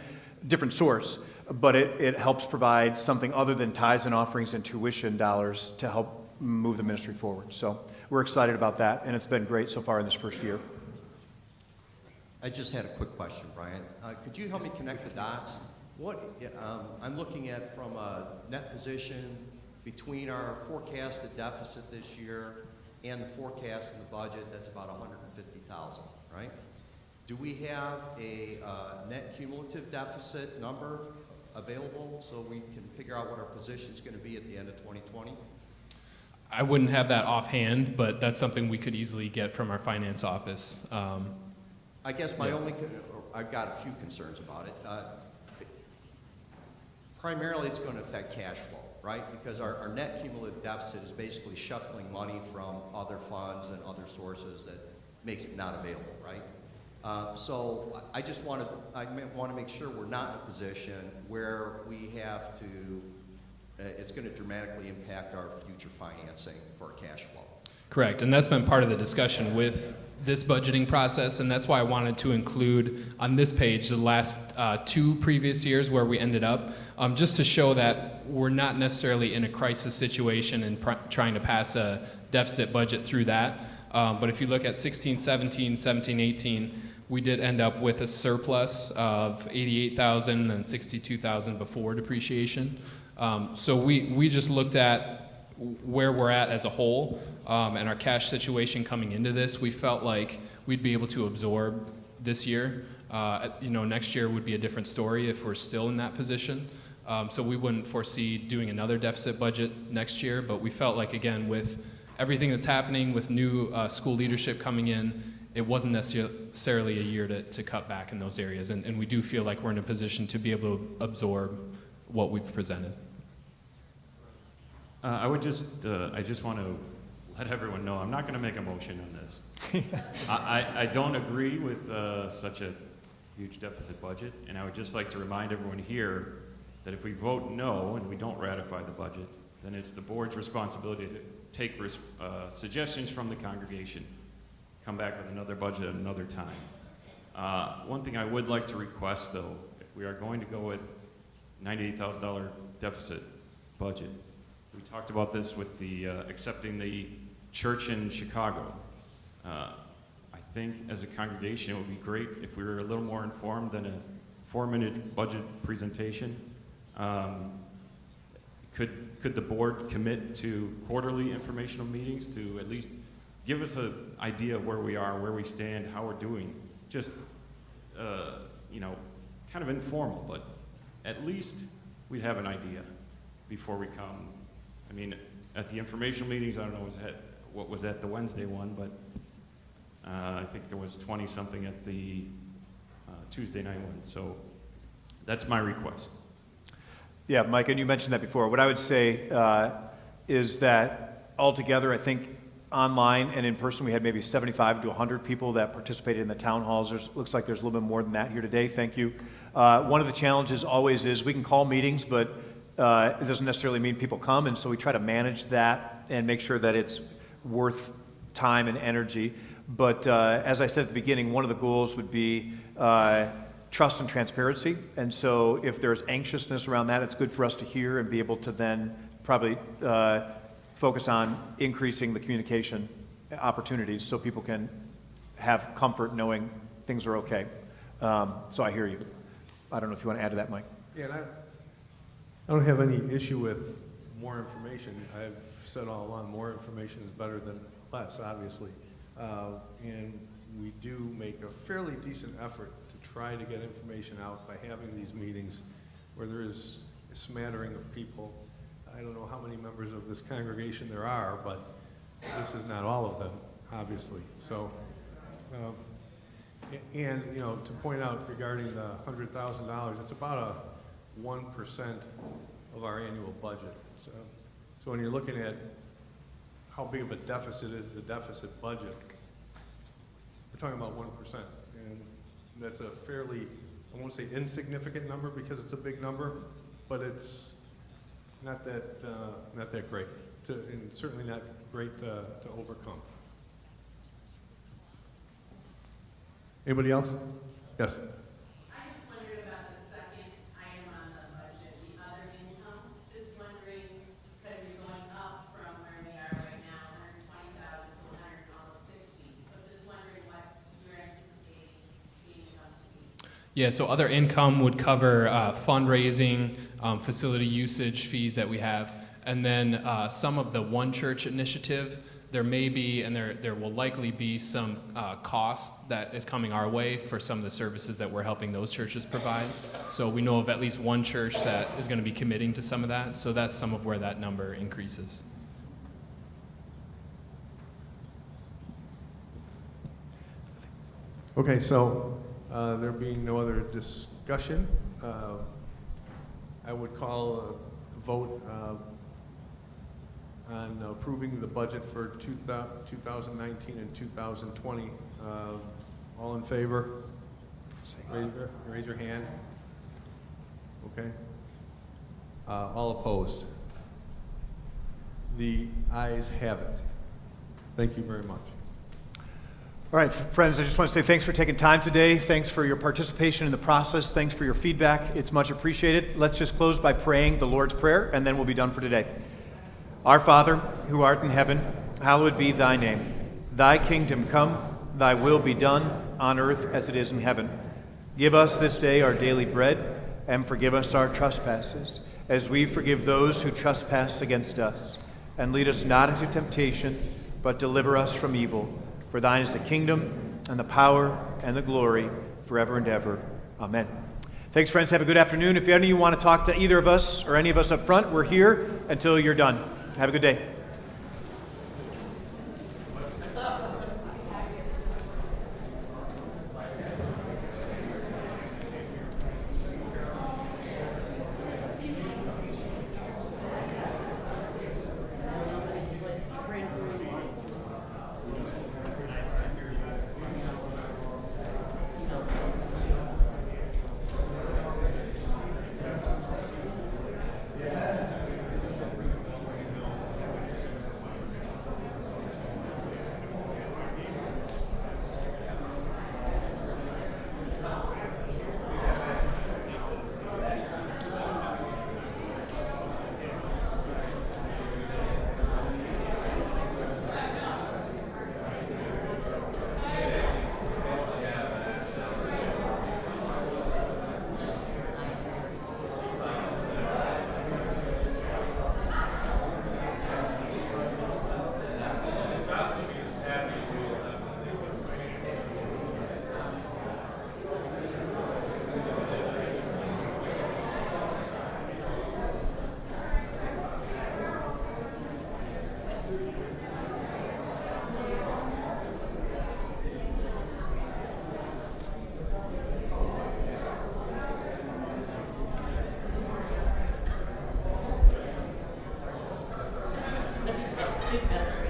different source, but it helps provide something other than tithes and offerings and tuition dollars to help move the ministry forward. So we're excited about that, and it's been great so far in this first year. I just had a quick question, Brian. Could you help me connect the dots? I'm looking at from a net position between our forecasted deficit this year and the forecast in the budget, that's about 150,000, right? Do we have a net cumulative deficit number available so we can figure out what our position is going to be at the end of 2020? I wouldn't have that offhand, but that's something we could easily get from our finance office. I guess I've got a few concerns about it. Primarily, it's going to affect cash flow, right? Because our net cumulative deficit is basically shuffling money from other funds and other sources that makes it not available, right? So I just want to make sure we're not in a position where we have to, it's going to dramatically impact our future financing for our cash flow. Correct, and that's been part of the discussion with this budgeting process, and that's why I wanted to include on this page the last 2 previous years where we ended up, just to show that we're not necessarily in a crisis situation and trying to pass a deficit budget through that. But if you look at 16, 17, 17, 18, we did end up with a surplus of 88,000 and 62,000 before depreciation. So we just looked at where we're at as a whole and our cash situation coming into this. We felt like we'd be able to absorb this year. Next year would be a different story if we're still in that position. So we wouldn't foresee doing another deficit budget next year, but we felt like, again, with everything that's happening, with new school leadership coming in, it wasn't necessarily a year to cut back in those areas. And we do feel like we're in a position to be able to absorb what we've presented. I just want to let everyone know I'm not going to make a motion on this. I don't agree with such a huge deficit budget, and I would just like to remind everyone here that if we vote no and we don't ratify the budget, then it's the board's responsibility to take suggestions from the congregation, come back with another budget at another time. One thing I would like to request, though, if we are going to go with $98,000 deficit budget, we talked about this with the accepting the church in Chicago. I think as a congregation it would be great if we were a little more informed than a 4-minute budget presentation. Could the board commit to quarterly informational meetings to at least give us an idea of where we are, where we stand, how we're doing? Just, kind of informal, but at least we'd have an idea before we come. I mean, at the informational meetings, I don't know what was at the Wednesday one, but I think there was 20-something at the Tuesday night one. So that's my request. Yeah, Mike, and you mentioned that before. What I would say is that altogether, I think online and in person, we had maybe 75 to 100 people that participated in the town halls. Looks like there's a little bit more than that here today. Thank you. One of the challenges always is we can call meetings, but it doesn't necessarily mean people come, and so we try to manage that and make sure that it's worth time and energy. But as I said at the beginning, one of the goals would be trust and transparency. And so if there's anxiousness around that, it's good for us to hear and be able to then probably focus on increasing the communication opportunities so people can have comfort knowing things are okay. So I hear you. I don't know if you want to add to that, Mike. Yeah, and I don't have any issue with more information. I've said all along, more information is better than less, obviously. And we do make a fairly decent effort to try to get information out by having these meetings where there is a smattering of people. I don't know how many members of this congregation there are, but this is not all of them, obviously. So, and to point out regarding the $100,000, it's about a 1% of our annual budget. So when you're looking at how big of a deficit is the deficit budget, we're talking about 1%. And that's a fairly, I won't say insignificant number because it's a big number, but it's not that great, and certainly not great to overcome. Anybody else? Yes. I just wondered about the second item on the budget, the other income. Just wondering, because you're going up from where we are right now, 120,000 to 160. So just wondering what you're anticipating the income to be. Yeah, so other income would cover fundraising, facility usage fees that we have, and then some of the One Church initiative. There may be, and there will likely be some cost that is coming our way for some of the services that we're helping those churches provide. So we know of at least one church that is going to be committing to some of that. So that's some of where that number increases. Okay, so there being no other discussion, I would call the vote on approving the budget for 2019 and 2020. All in favor? Raise your hand. Okay. All opposed? The ayes have it. Thank you very much. All right, friends, I just want to say thanks for taking time today. Thanks for your participation in the process. Thanks for your feedback. It's much appreciated. Let's just close by praying the Lord's Prayer, and then we'll be done for today. Our Father, who art in heaven, hallowed be thy name. Thy kingdom come, thy will be done, on earth as it is in heaven. Give us this day our daily bread, and forgive us our trespasses, as we forgive those who trespass against us. And lead us not into temptation, but deliver us from evil. For thine is the kingdom, and the power, and the glory, forever and ever. Amen. Thanks, friends. Have a good afternoon. If any of you want to talk to either of us or any of us up front, we're here until you're done. Have a good day. Big mess.